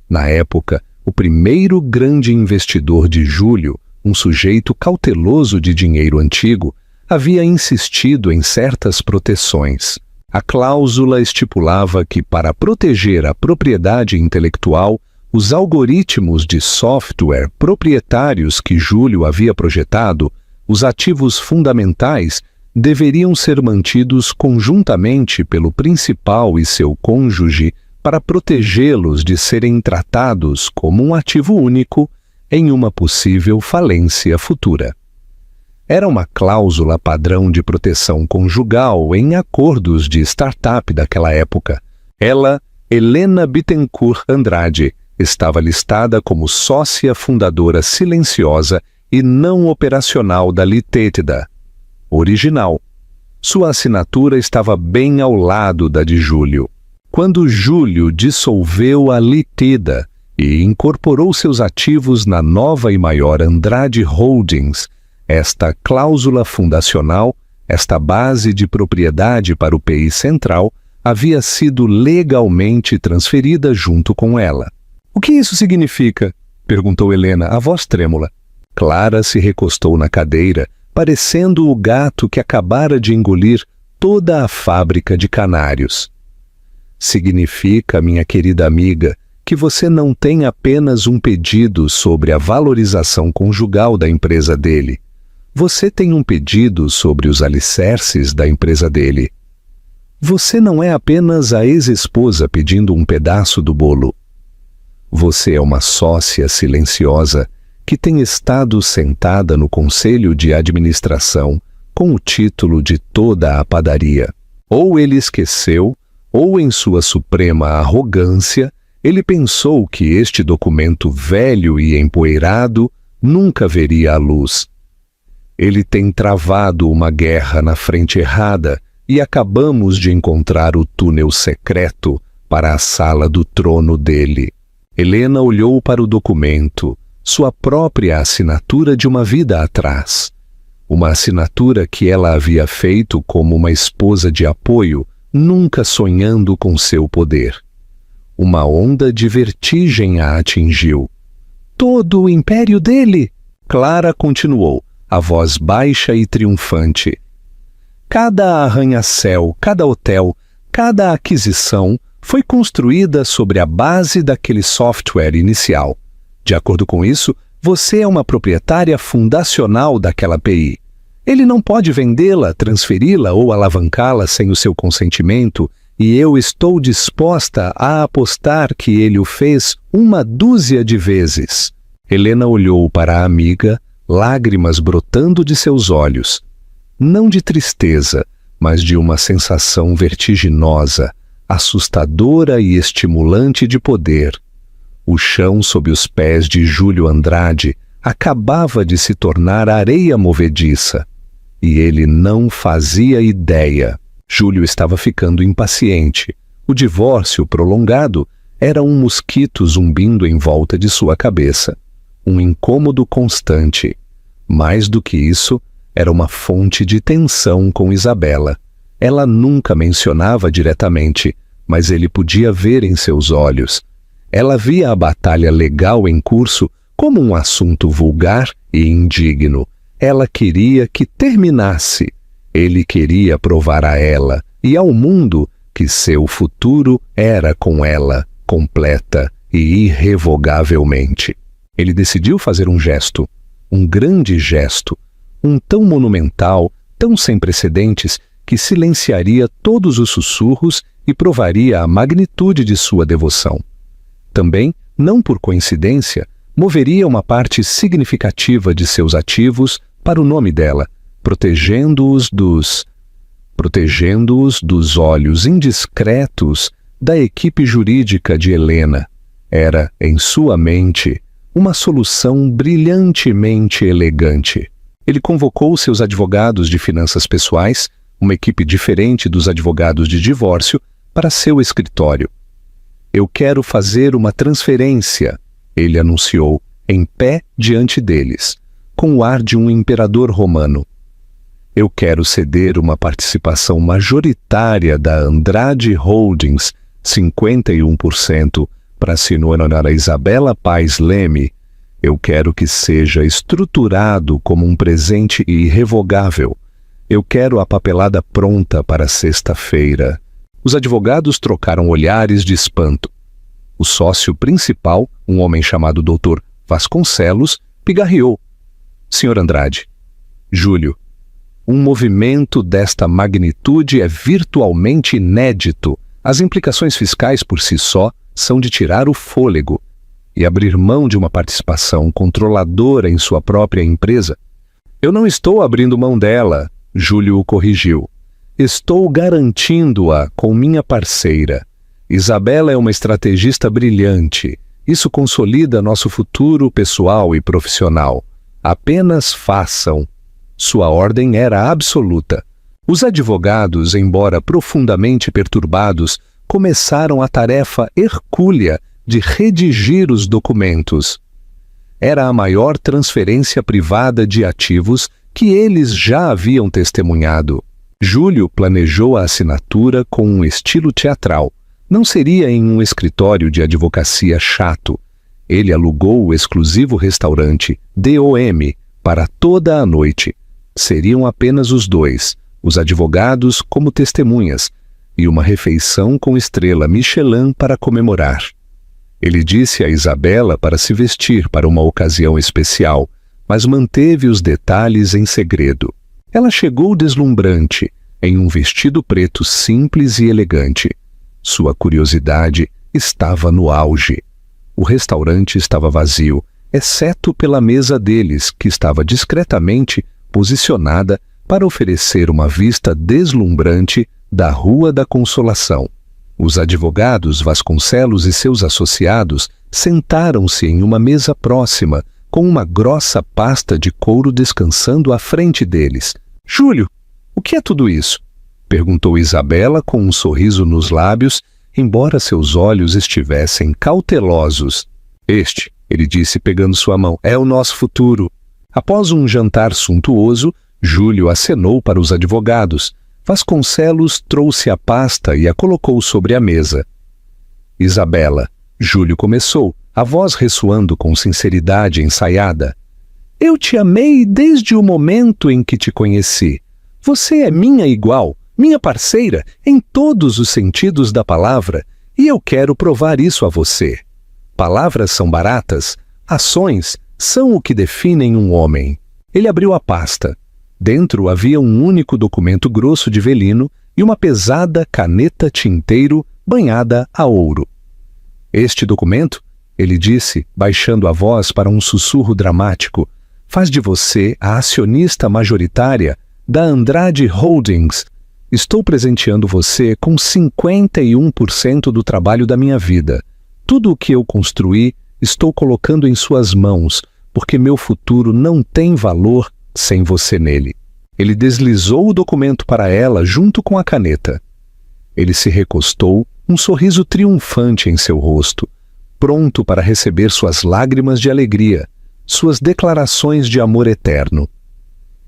Na época, o primeiro grande investidor de Júlio, um sujeito cauteloso de dinheiro antigo, havia insistido em certas proteções. A cláusula estipulava que, para proteger a propriedade intelectual, os algoritmos de software proprietários que Júlio havia projetado, os ativos fundamentais, deveriam ser mantidos conjuntamente pelo principal e seu cônjuge para protegê-los de serem tratados como um ativo único em uma possível falência futura. Era uma cláusula padrão de proteção conjugal em acordos de startup daquela época. Ela, Helena Bittencourt Andrade, estava listada como sócia fundadora silenciosa e não operacional da Litétida original. Sua assinatura estava bem ao lado da de Júlio. Quando Júlio dissolveu a Litétida e incorporou seus ativos na nova e maior Andrade Holdings, esta cláusula fundacional, esta base de propriedade para o PI Central, havia sido legalmente transferida junto com ela. "O que isso significa?" perguntou Helena, a voz trêmula. Clara se recostou na cadeira, parecendo o gato que acabara de engolir toda a fábrica de canários. "Significa, minha querida amiga, que você não tem apenas um pedido sobre a valorização conjugal da empresa dele. Você tem um pedido sobre os alicerces da empresa dele. Você não é apenas a ex-esposa pedindo um pedaço do bolo. Você é uma sócia silenciosa que tem estado sentada no conselho de administração com o título de toda a padaria. Ou ele esqueceu, ou em sua suprema arrogância, ele pensou que este documento velho e empoeirado nunca veria a luz. Ele tem travado uma guerra na frente errada e acabamos de encontrar o túnel secreto para a sala do trono dele." Helena olhou para o documento, sua própria assinatura de uma vida atrás. Uma assinatura que ela havia feito como uma esposa de apoio, nunca sonhando com seu poder. Uma onda de vertigem a atingiu. "Todo o império dele?" Clara continuou, a voz baixa e triunfante. "Cada arranha-céu, cada hotel, cada aquisição foi construída sobre a base daquele software inicial. De acordo com isso, você é uma proprietária fundacional daquela PI. Ele não pode vendê-la, transferi-la ou alavancá-la sem o seu consentimento, e eu estou disposta a apostar que ele o fez 1 dúzia de vezes." Helena olhou para a amiga, lágrimas brotando de seus olhos. Não de tristeza, mas de uma sensação vertiginosa, assustadora e estimulante de poder. O chão sob os pés de Júlio Andrade acabava de se tornar areia movediça. E ele não fazia ideia. Júlio estava ficando impaciente. O divórcio prolongado era um mosquito zumbindo em volta de sua cabeça. Um incômodo constante. Mais do que isso, era uma fonte de tensão com Isabela. Ela nunca mencionava diretamente, mas ele podia ver em seus olhos. Ela via a batalha legal em curso como um assunto vulgar e indigno. Ela queria que terminasse. Ele queria provar a ela e ao mundo que seu futuro era com ela, completa e irrevogavelmente. Ele decidiu fazer um gesto, um grande gesto, um tão monumental, tão sem precedentes, que silenciaria todos os sussurros e provaria a magnitude de sua devoção. Também, não por coincidência, moveria uma parte significativa de seus ativos para o nome dela, protegendo-os dos olhos indiscretos da equipe jurídica de Helena. Era, em sua mente, uma solução brilhantemente elegante. Ele convocou seus advogados de finanças pessoais, uma equipe diferente dos advogados de divórcio, para seu escritório. "Eu quero fazer uma transferência", ele anunciou, em pé diante deles, com o ar de um imperador romano. Eu quero ceder uma participação majoritária da Andrade Holdings, 51%, para a senhora Isabela Paes Leme. Eu quero que seja estruturado como um presente irrevogável. Eu quero a papelada pronta para sexta-feira. Os advogados trocaram olhares de espanto. O sócio principal, um homem chamado Dr. Vasconcelos, pigarreou. Senhor Andrade, Júlio, um movimento desta magnitude é virtualmente inédito. As implicações fiscais por si só são de tirar o fôlego. E abrir mão de uma participação controladora em sua própria empresa? Eu não estou abrindo mão dela, Júlio o corrigiu. Estou garantindo-a com minha parceira. Isabela é uma estrategista brilhante. Isso consolida nosso futuro pessoal e profissional. Apenas façam. Sua ordem era absoluta. Os advogados, embora profundamente perturbados, começaram a tarefa hercúlea de redigir os documentos. Era a maior transferência privada de ativos que eles já haviam testemunhado. Júlio planejou a assinatura com um estilo teatral. Não seria em um escritório de advocacia chato. Ele alugou o exclusivo restaurante DOM para toda a noite. Seriam apenas os dois, os advogados como testemunhas, e uma refeição com estrela Michelin para comemorar. Ele disse a Isabela para se vestir para uma ocasião especial, mas manteve os detalhes em segredo. Ela chegou deslumbrante, em um vestido preto simples e elegante. Sua curiosidade estava no auge. O restaurante estava vazio, exceto pela mesa deles, que estava discretamente posicionada para oferecer uma vista deslumbrante da Rua da Consolação. Os advogados Vasconcelos e seus associados sentaram-se em uma mesa próxima, com uma grossa pasta de couro descansando à frente deles. — Júlio, o que é tudo isso? Perguntou Isabela com um sorriso nos lábios, embora seus olhos estivessem cautelosos. — Este, ele disse pegando sua mão, é o nosso futuro. Após um jantar suntuoso, Júlio acenou para os advogados. Vasconcelos trouxe a pasta e a colocou sobre a mesa. — Isabela, Júlio começou, a voz ressoando com sinceridade ensaiada. — Eu te amei desde o momento em que te conheci. Você é minha igual, minha parceira, em todos os sentidos da palavra, e eu quero provar isso a você. Palavras são baratas, ações são o que definem um homem. Ele abriu a pasta. Dentro havia um único documento grosso de velino e uma pesada caneta tinteiro banhada a ouro. Este documento, ele disse, baixando a voz para um sussurro dramático, faz de você a acionista majoritária da Andrade Holdings. Estou presenteando você com 51% do trabalho da minha vida. Tudo o que eu construí, estou colocando em suas mãos, porque meu futuro não tem valor sem você nele. Ele deslizou o documento para ela junto com a caneta. Ele se recostou, um sorriso triunfante em seu rosto, pronto para receber suas lágrimas de alegria, suas declarações de amor eterno.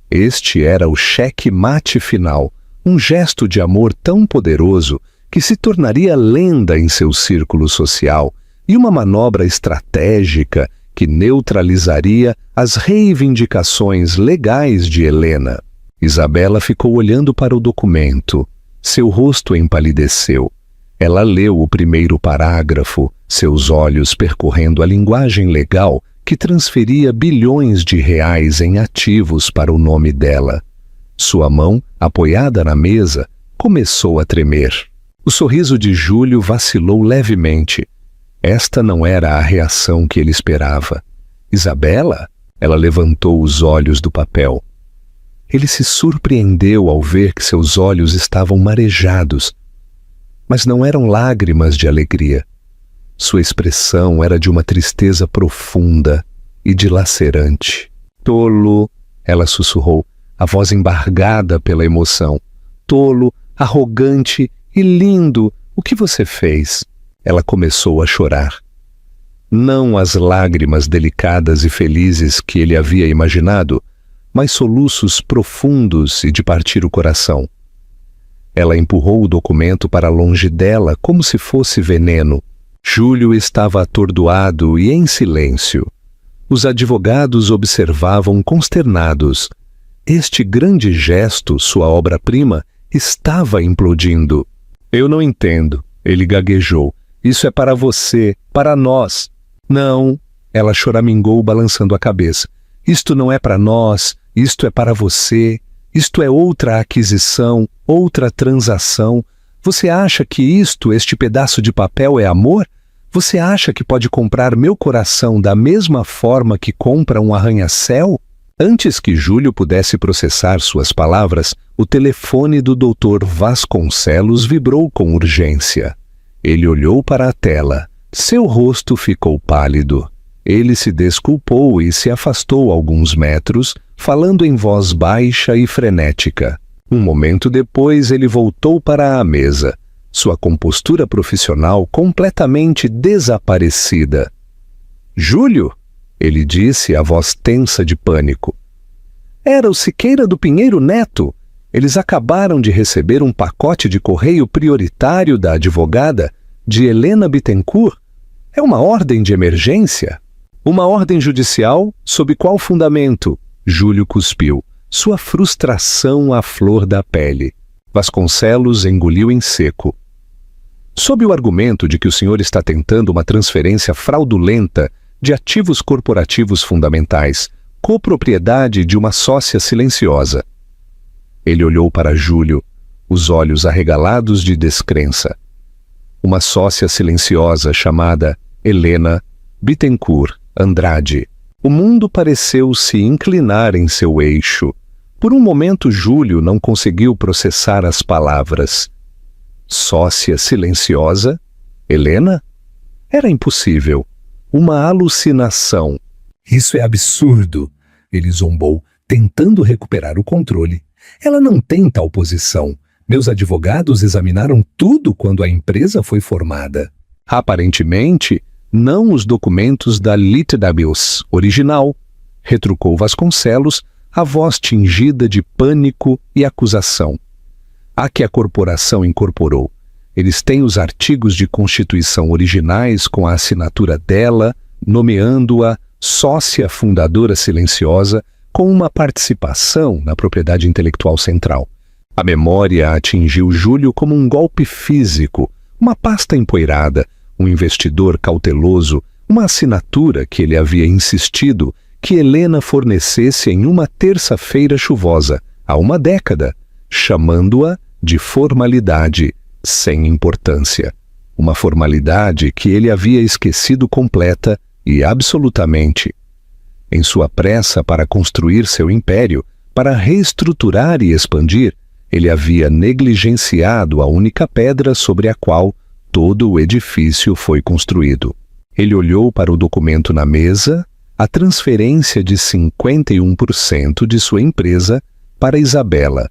Este era o cheque-mate final, um gesto de amor tão poderoso que se tornaria lenda em seu círculo social e uma manobra estratégica que neutralizaria as reivindicações legais de Helena. Isabela ficou olhando para o documento. Seu rosto empalideceu. Ela leu o primeiro parágrafo, seus olhos percorrendo a linguagem legal que transferia bilhões de reais em ativos para o nome dela. Sua mão, apoiada na mesa, começou a tremer. O sorriso de Júlio vacilou levemente. Esta não era a reação que ele esperava. Isabela? Ela levantou os olhos do papel. Ele se surpreendeu ao ver que seus olhos estavam marejados. Mas não eram lágrimas de alegria. Sua expressão era de uma tristeza profunda e dilacerante. — Tolo! Ela sussurrou, a voz embargada pela emoção. — Tolo, arrogante e lindo! O que você fez? Ela começou a chorar. Não as lágrimas delicadas e felizes que ele havia imaginado, mas soluços profundos e de partir o coração. Ela empurrou o documento para longe dela como se fosse veneno. Júlio estava atordoado e em silêncio. Os advogados observavam consternados. Este grande gesto, sua obra-prima, estava implodindo. Eu não entendo, ele gaguejou. Isso é para você, para nós. Não, ela choramingou balançando a cabeça. Isto não é para nós, isto é para você. Isto é outra aquisição, outra transação. Você acha que este pedaço de papel é amor? Você acha que pode comprar meu coração da mesma forma que compra um arranha-céu? Antes que Júlio pudesse processar suas palavras, o telefone do Dr. Vasconcelos vibrou com urgência. Ele olhou para a tela. Seu rosto ficou pálido. Ele se desculpou e se afastou alguns metros, falando em voz baixa e frenética. Um momento depois, ele voltou para a mesa, sua compostura profissional completamente desaparecida. Júlio, ele disse, a voz tensa de pânico. Era o Siqueira do Pinheiro Neto. Eles acabaram de receber um pacote de correio prioritário da advogada, de Helena Bittencourt. É uma ordem de emergência? Uma ordem judicial? Sob qual fundamento? Júlio cuspiu, sua frustração à flor da pele. Vasconcelos engoliu em seco. Sob o argumento de que o senhor está tentando uma transferência fraudulenta de ativos corporativos fundamentais, copropriedade de uma sócia silenciosa. Ele olhou para Júlio, os olhos arregalados de descrença. Uma sócia silenciosa chamada Helena Bittencourt Andrade. O mundo pareceu se inclinar em seu eixo. Por um momento, Júlio não conseguiu processar as palavras. Sócia silenciosa? Helena? Era impossível. Uma alucinação. Isso é absurdo, ele zombou, tentando recuperar o controle. Ela não tem tal posição. Meus advogados examinaram tudo quando a empresa foi formada. Aparentemente, não os documentos da Litdabius original, retrucou Vasconcelos, a voz tingida de pânico e acusação. A que a corporação incorporou. Eles têm os artigos de constituição originais com a assinatura dela, nomeando-a sócia fundadora silenciosa com uma participação na propriedade intelectual central. A memória atingiu Júlio como um golpe físico, uma pasta empoeirada, um investidor cauteloso, uma assinatura que ele havia insistido que Helena fornecesse em uma terça-feira chuvosa, há uma década, chamando-a de formalidade sem importância. Uma formalidade que ele havia esquecido completa e absolutamente. Em sua pressa para construir seu império, para reestruturar e expandir, ele havia negligenciado a única pedra sobre a qual todo o edifício foi construído. Ele olhou para o documento na mesa, a transferência de 51% de sua empresa para Isabela.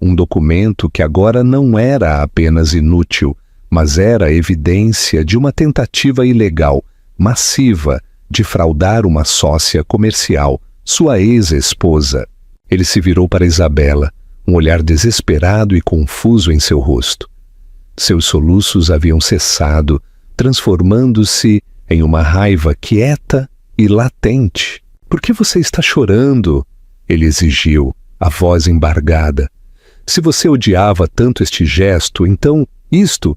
Um documento que agora não era apenas inútil, mas era evidência de uma tentativa ilegal, massiva, de fraudar uma sócia comercial, sua ex-esposa. Ele se virou para Isabela, um olhar desesperado e confuso em seu rosto. Seus soluços haviam cessado, transformando-se em uma raiva quieta e latente. Por que você está chorando? Ele exigiu, a voz embargada. Se você odiava tanto este gesto, então isto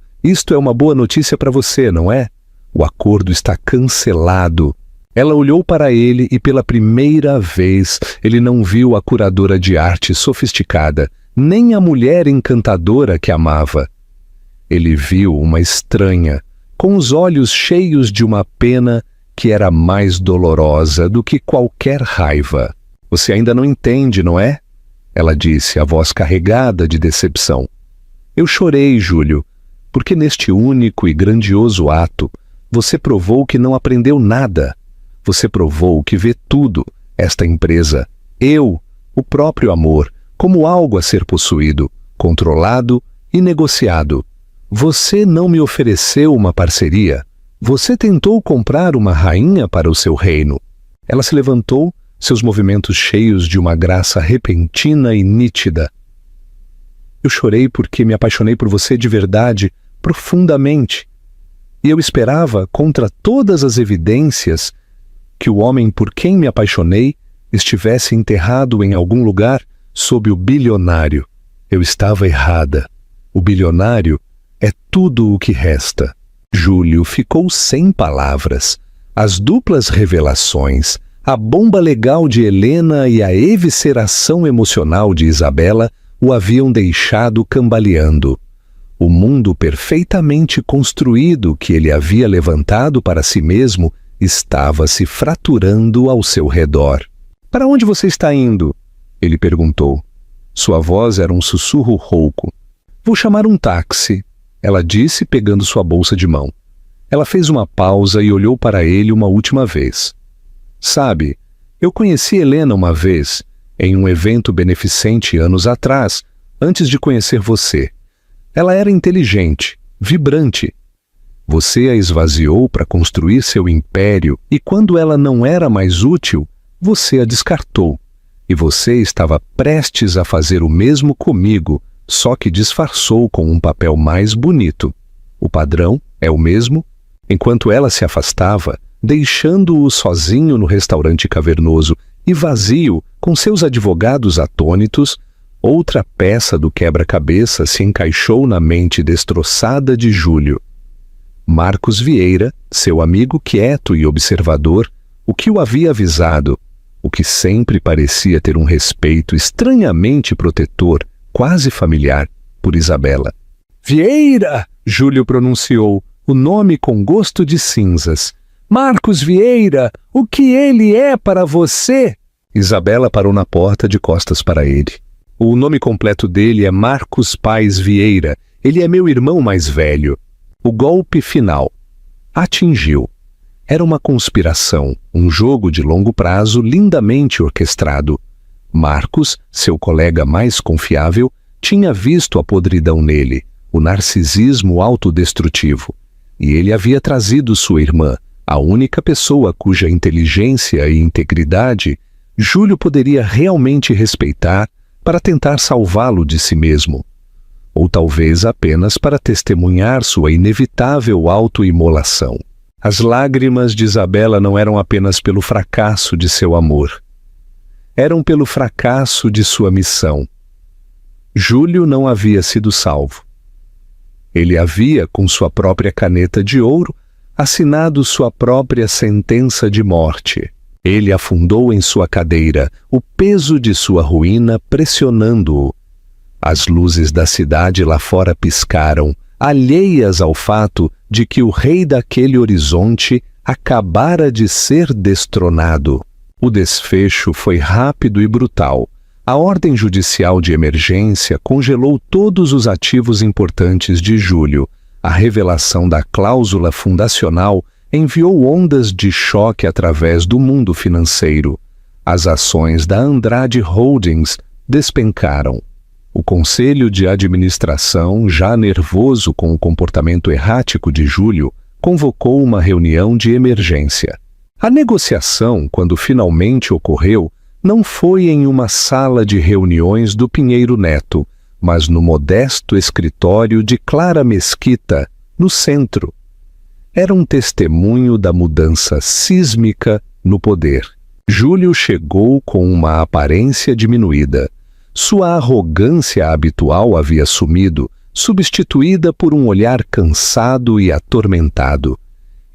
é uma boa notícia para você, não é? O acordo está cancelado. Ela olhou para ele e pela primeira vez ele não viu a curadora de arte sofisticada, nem a mulher encantadora que amava. Ele viu uma estranha, com os olhos cheios de uma pena que era mais dolorosa do que qualquer raiva. Você ainda não entende, não é? Ela disse, a voz carregada de decepção. Eu chorei, Júlio, porque neste único e grandioso ato você provou que não aprendeu nada. Você provou que vê tudo, esta empresa, eu, o próprio amor, como algo a ser possuído, controlado e negociado. Você não me ofereceu uma parceria. Você tentou comprar uma rainha para o seu reino. Ela se levantou, seus movimentos cheios de uma graça repentina e nítida. Eu chorei porque me apaixonei por você de verdade, profundamente. E eu esperava, contra todas as evidências, que o homem por quem me apaixonei estivesse enterrado em algum lugar sob o bilionário. Eu estava errada. O bilionário é tudo o que resta. Júlio ficou sem palavras. As duplas revelações, a bomba legal de Helena e a evisceração emocional de Isabela o haviam deixado cambaleando. O mundo perfeitamente construído que ele havia levantado para si mesmo estava se fraturando ao seu redor. "Para onde você está indo?" ele perguntou. Sua voz era um sussurro rouco. "Vou chamar um táxi", ela disse, pegando sua bolsa de mão. Ela fez uma pausa e olhou para ele uma última vez. "Sabe, eu conheci Helena uma vez, em um evento beneficente anos atrás, antes de conhecer você. Ela era inteligente, vibrante. Você a esvaziou para construir seu império e quando ela não era mais útil, você a descartou. E você estava prestes a fazer o mesmo comigo, só que disfarçou com um papel mais bonito. O padrão é o mesmo?" Enquanto ela se afastava, deixando-o sozinho no restaurante cavernoso e vazio, com seus advogados atônitos, outra peça do quebra-cabeça se encaixou na mente destroçada de Júlio. Marcos Vieira, seu amigo quieto e observador, o que o havia avisado, o que sempre parecia ter um respeito estranhamente protetor, quase familiar, por Isabela. "Vieira!" Júlio pronunciou, o nome com gosto de cinzas. "Marcos Vieira, o que ele é para você?" Isabela parou na porta de costas para ele. "O nome completo dele é Marcos Paes Vieira. Ele é meu irmão mais velho." O golpe final. Atingiu. Era uma conspiração, um jogo de longo prazo lindamente orquestrado. Marcos, seu colega mais confiável, tinha visto a podridão nele, o narcisismo autodestrutivo. E ele havia trazido sua irmã, a única pessoa cuja inteligência e integridade Júlio poderia realmente respeitar para tentar salvá-lo de si mesmo. Ou talvez apenas para testemunhar sua inevitável autoimolação. As lágrimas de Isabela não eram apenas pelo fracasso de seu amor. Eram pelo fracasso de sua missão. Júlio não havia sido salvo. Ele havia, com sua própria caneta de ouro, assinado sua própria sentença de morte. Ele afundou em sua cadeira, o peso de sua ruína pressionando-o. As luzes da cidade lá fora piscaram, alheias ao fato de que o rei daquele horizonte acabara de ser destronado. O desfecho foi rápido e brutal. A ordem judicial de emergência congelou todos os ativos importantes de Júlio. A revelação da cláusula fundacional enviou ondas de choque através do mundo financeiro. As ações da Andrade Holdings despencaram. O conselho de administração, já nervoso com o comportamento errático de Júlio, convocou uma reunião de emergência. A negociação, quando finalmente ocorreu, não foi em uma sala de reuniões do Pinheiro Neto, mas no modesto escritório de Clara Mesquita, no centro. Era um testemunho da mudança sísmica no poder. Júlio chegou com uma aparência diminuída. Sua arrogância habitual havia sumido, substituída por um olhar cansado e atormentado.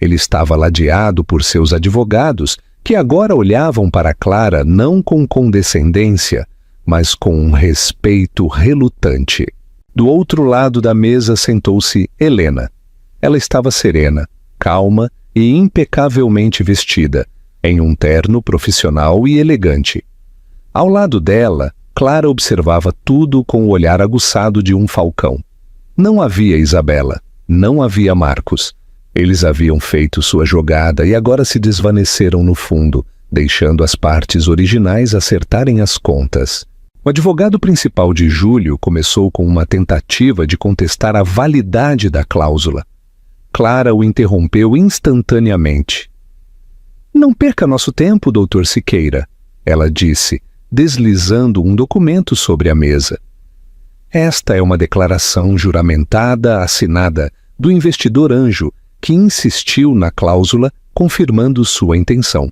Ele estava ladeado por seus advogados, que agora olhavam para Clara não com condescendência, mas com um respeito relutante. Do outro lado da mesa sentou-se Helena. Ela estava serena, calma e impecavelmente vestida, em um terno profissional e elegante. Ao lado dela, Clara observava tudo com o olhar aguçado de um falcão. Não havia Isabela, não havia Marcos. Eles haviam feito sua jogada e agora se desvaneceram no fundo, deixando as partes originais acertarem as contas. O advogado principal de Júlio começou com uma tentativa de contestar a validade da cláusula. Clara o interrompeu instantaneamente. "Não perca nosso tempo, Dr. Siqueira. ela disse, deslizando um documento sobre a mesa. Esta é uma declaração juramentada assinada do investidor anjo que insistiu na cláusula confirmando sua intenção.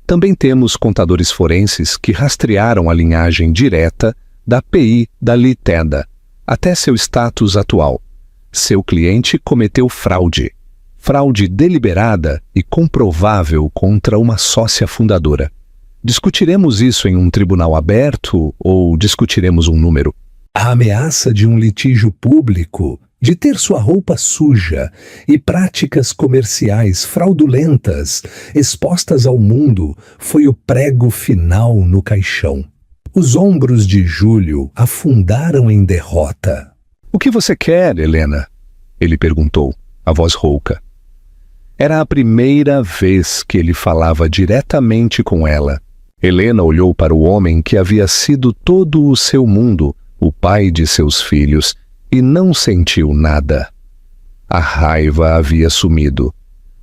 Também temos contadores forenses que rastrearam a linhagem direta da PI da Liteda até seu status atual. Seu cliente cometeu fraude deliberada e comprovável contra uma sócia fundadora. Discutiremos isso em um tribunal aberto ou discutiremos um número? A ameaça de um litígio público, de ter sua roupa suja e práticas comerciais fraudulentas expostas ao mundo foi o prego final no caixão. Os ombros de Júlio afundaram em derrota. O que você quer, Helena? Ele perguntou, a voz rouca. Era a primeira vez que ele falava diretamente com ela. Helena olhou para o homem que havia sido todo o seu mundo, o pai de seus filhos, e não sentiu nada. A raiva havia sumido.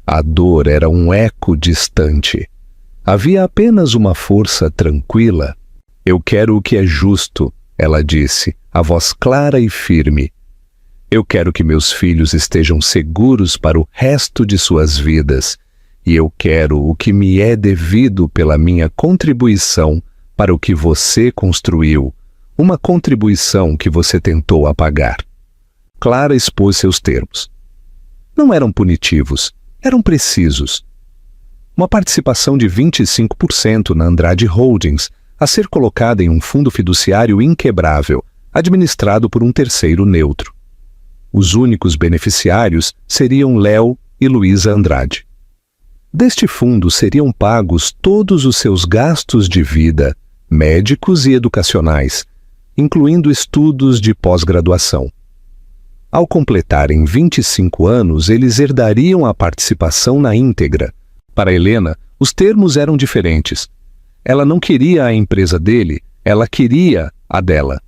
A dor era um eco distante. Havia apenas uma força tranquila. Eu quero o que é justo, ela disse, a voz clara e firme. Eu quero que meus filhos estejam seguros para o resto de suas vidas, e eu quero o que me é devido pela minha contribuição para o que você construiu, uma contribuição que você tentou apagar. Clara expôs seus termos. Não eram punitivos, eram precisos. Uma participação de 25% na Andrade Holdings, a ser colocada em um fundo fiduciário inquebrável, administrado por um terceiro neutro. Os únicos beneficiários seriam Léo e Luísa Andrade. Deste fundo seriam pagos todos os seus gastos de vida, médicos e educacionais, incluindo estudos de pós-graduação. Ao completarem 25 anos, eles herdariam a participação na íntegra. Para Helena, os termos eram diferentes. Ela não queria a empresa dele, ela queria a dela.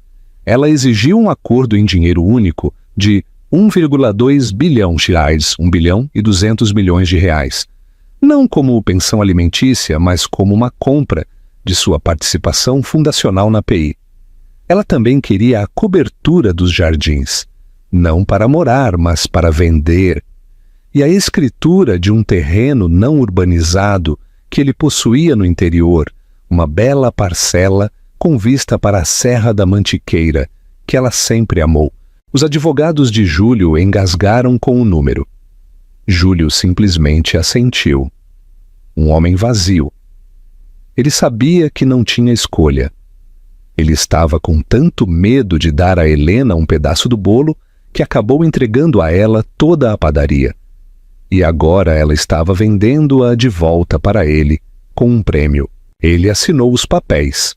Ela exigiu um acordo em dinheiro único de 1,2 bilhão reais, 1 bilhão e 200 milhões de reais. Não como pensão alimentícia, mas como uma compra de sua participação fundacional na PI. Ela também queria a cobertura dos jardins, não para morar, mas para vender, e a escritura de um terreno não urbanizado que ele possuía no interior, uma bela parcela com vista para a Serra da Mantiqueira, que ela sempre amou. Os advogados de Júlio engasgaram com o número. Júlio simplesmente assentiu. Um homem vazio. Ele sabia que não tinha escolha. Ele estava com tanto medo de dar a Helena um pedaço do bolo que acabou entregando a ela toda a padaria. E agora ela estava vendendo-a de volta para ele, com um prêmio. Ele assinou os papéis.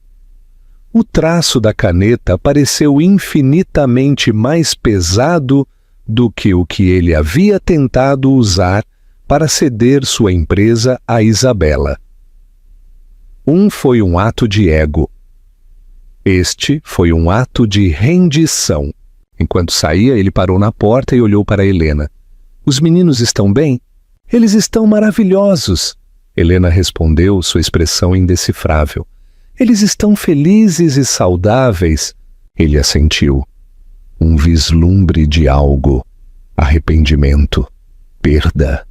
O traço da caneta pareceu infinitamente mais pesado do que o que ele havia tentado usar para ceder sua empresa a Isabela. Foi um ato de ego. Este foi um ato de rendição. Enquanto saía, ele parou na porta e olhou para Helena. Os meninos estão bem? Eles estão maravilhosos. Helena respondeu, sua expressão indecifrável. Eles estão felizes e saudáveis. Ele assentiu. Um vislumbre de algo. Arrependimento. Perda.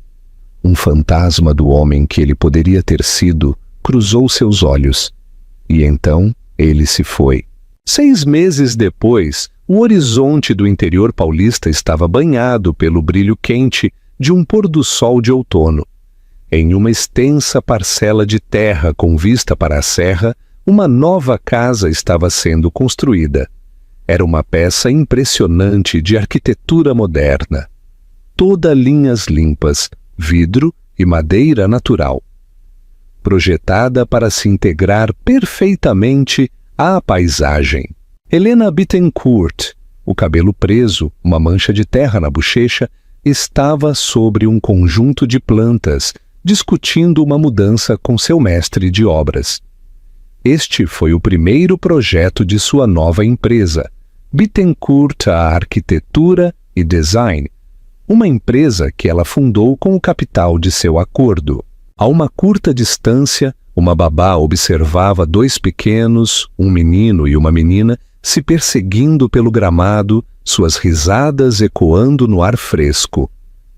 Um fantasma do homem que ele poderia ter sido cruzou seus olhos. E então ele se foi. 6 meses depois, o horizonte do interior paulista estava banhado pelo brilho quente de um pôr-do-sol de outono. Em uma extensa parcela de terra com vista para a serra, uma nova casa estava sendo construída. Era uma peça impressionante de arquitetura moderna. Toda linhas limpas, vidro e madeira natural. Projetada para se integrar perfeitamente à paisagem. Helena Bittencourt, o cabelo preso, uma mancha de terra na bochecha, estava sobre um conjunto de plantas, discutindo uma mudança com seu mestre de obras. Este foi o primeiro projeto de sua nova empresa, Bittencourt Arquitetura e Design, uma empresa que ela fundou com o capital de seu acordo. A uma curta distância, Uma babá observava dois pequenos, um menino e uma menina, se perseguindo pelo gramado, suas risadas ecoando no ar fresco.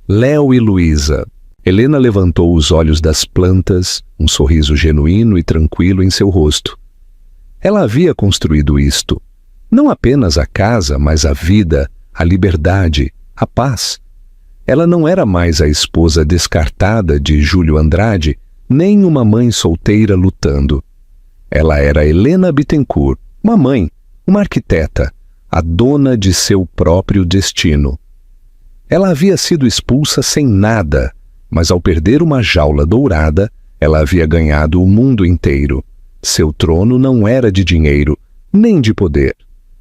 Léo e Luísa. Helena levantou os olhos das plantas, um sorriso genuíno e tranquilo em seu rosto. Ela havia construído isto. Não apenas a casa, mas a vida, a liberdade, a paz. Ela não era mais a esposa descartada de Júlio Andrade, nem uma mãe solteira lutando. Ela era Helena Bittencourt, uma mãe, uma arquiteta, a dona de seu próprio destino. Ela havia sido expulsa sem nada, mas ao perder uma jaula dourada, ela havia ganhado o mundo inteiro. Seu trono não era de dinheiro, nem de poder,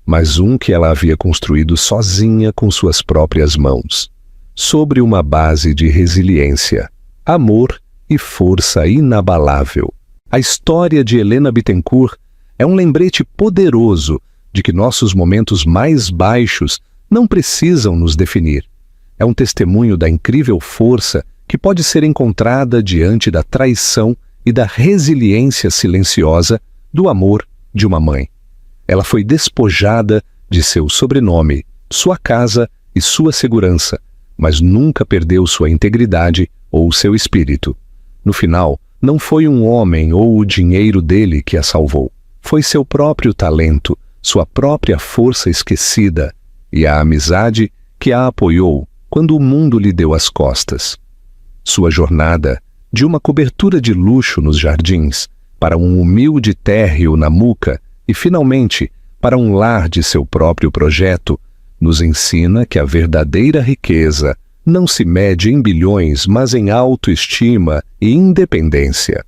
mas um que ela havia construído sozinha com suas próprias mãos, sobre uma base de resiliência, amor e força inabalável. A história de Helena Bittencourt é um lembrete poderoso de que nossos momentos mais baixos não precisam nos definir. É um testemunho da incrível força que pode ser encontrada diante da traição e da resiliência silenciosa do amor de uma mãe. Ela foi despojada de seu sobrenome, sua casa e sua segurança, mas nunca perdeu sua integridade ou seu espírito. No final, não foi um homem ou o dinheiro dele que a salvou. Foi seu próprio talento, sua própria força esquecida e a amizade que a apoiou quando o mundo lhe deu as costas. Sua jornada, de uma cobertura de luxo nos jardins, para um humilde térreo na Muca e, finalmente, para um lar de seu próprio projeto, nos ensina que a verdadeira riqueza não se mede em bilhões, mas em autoestima e independência.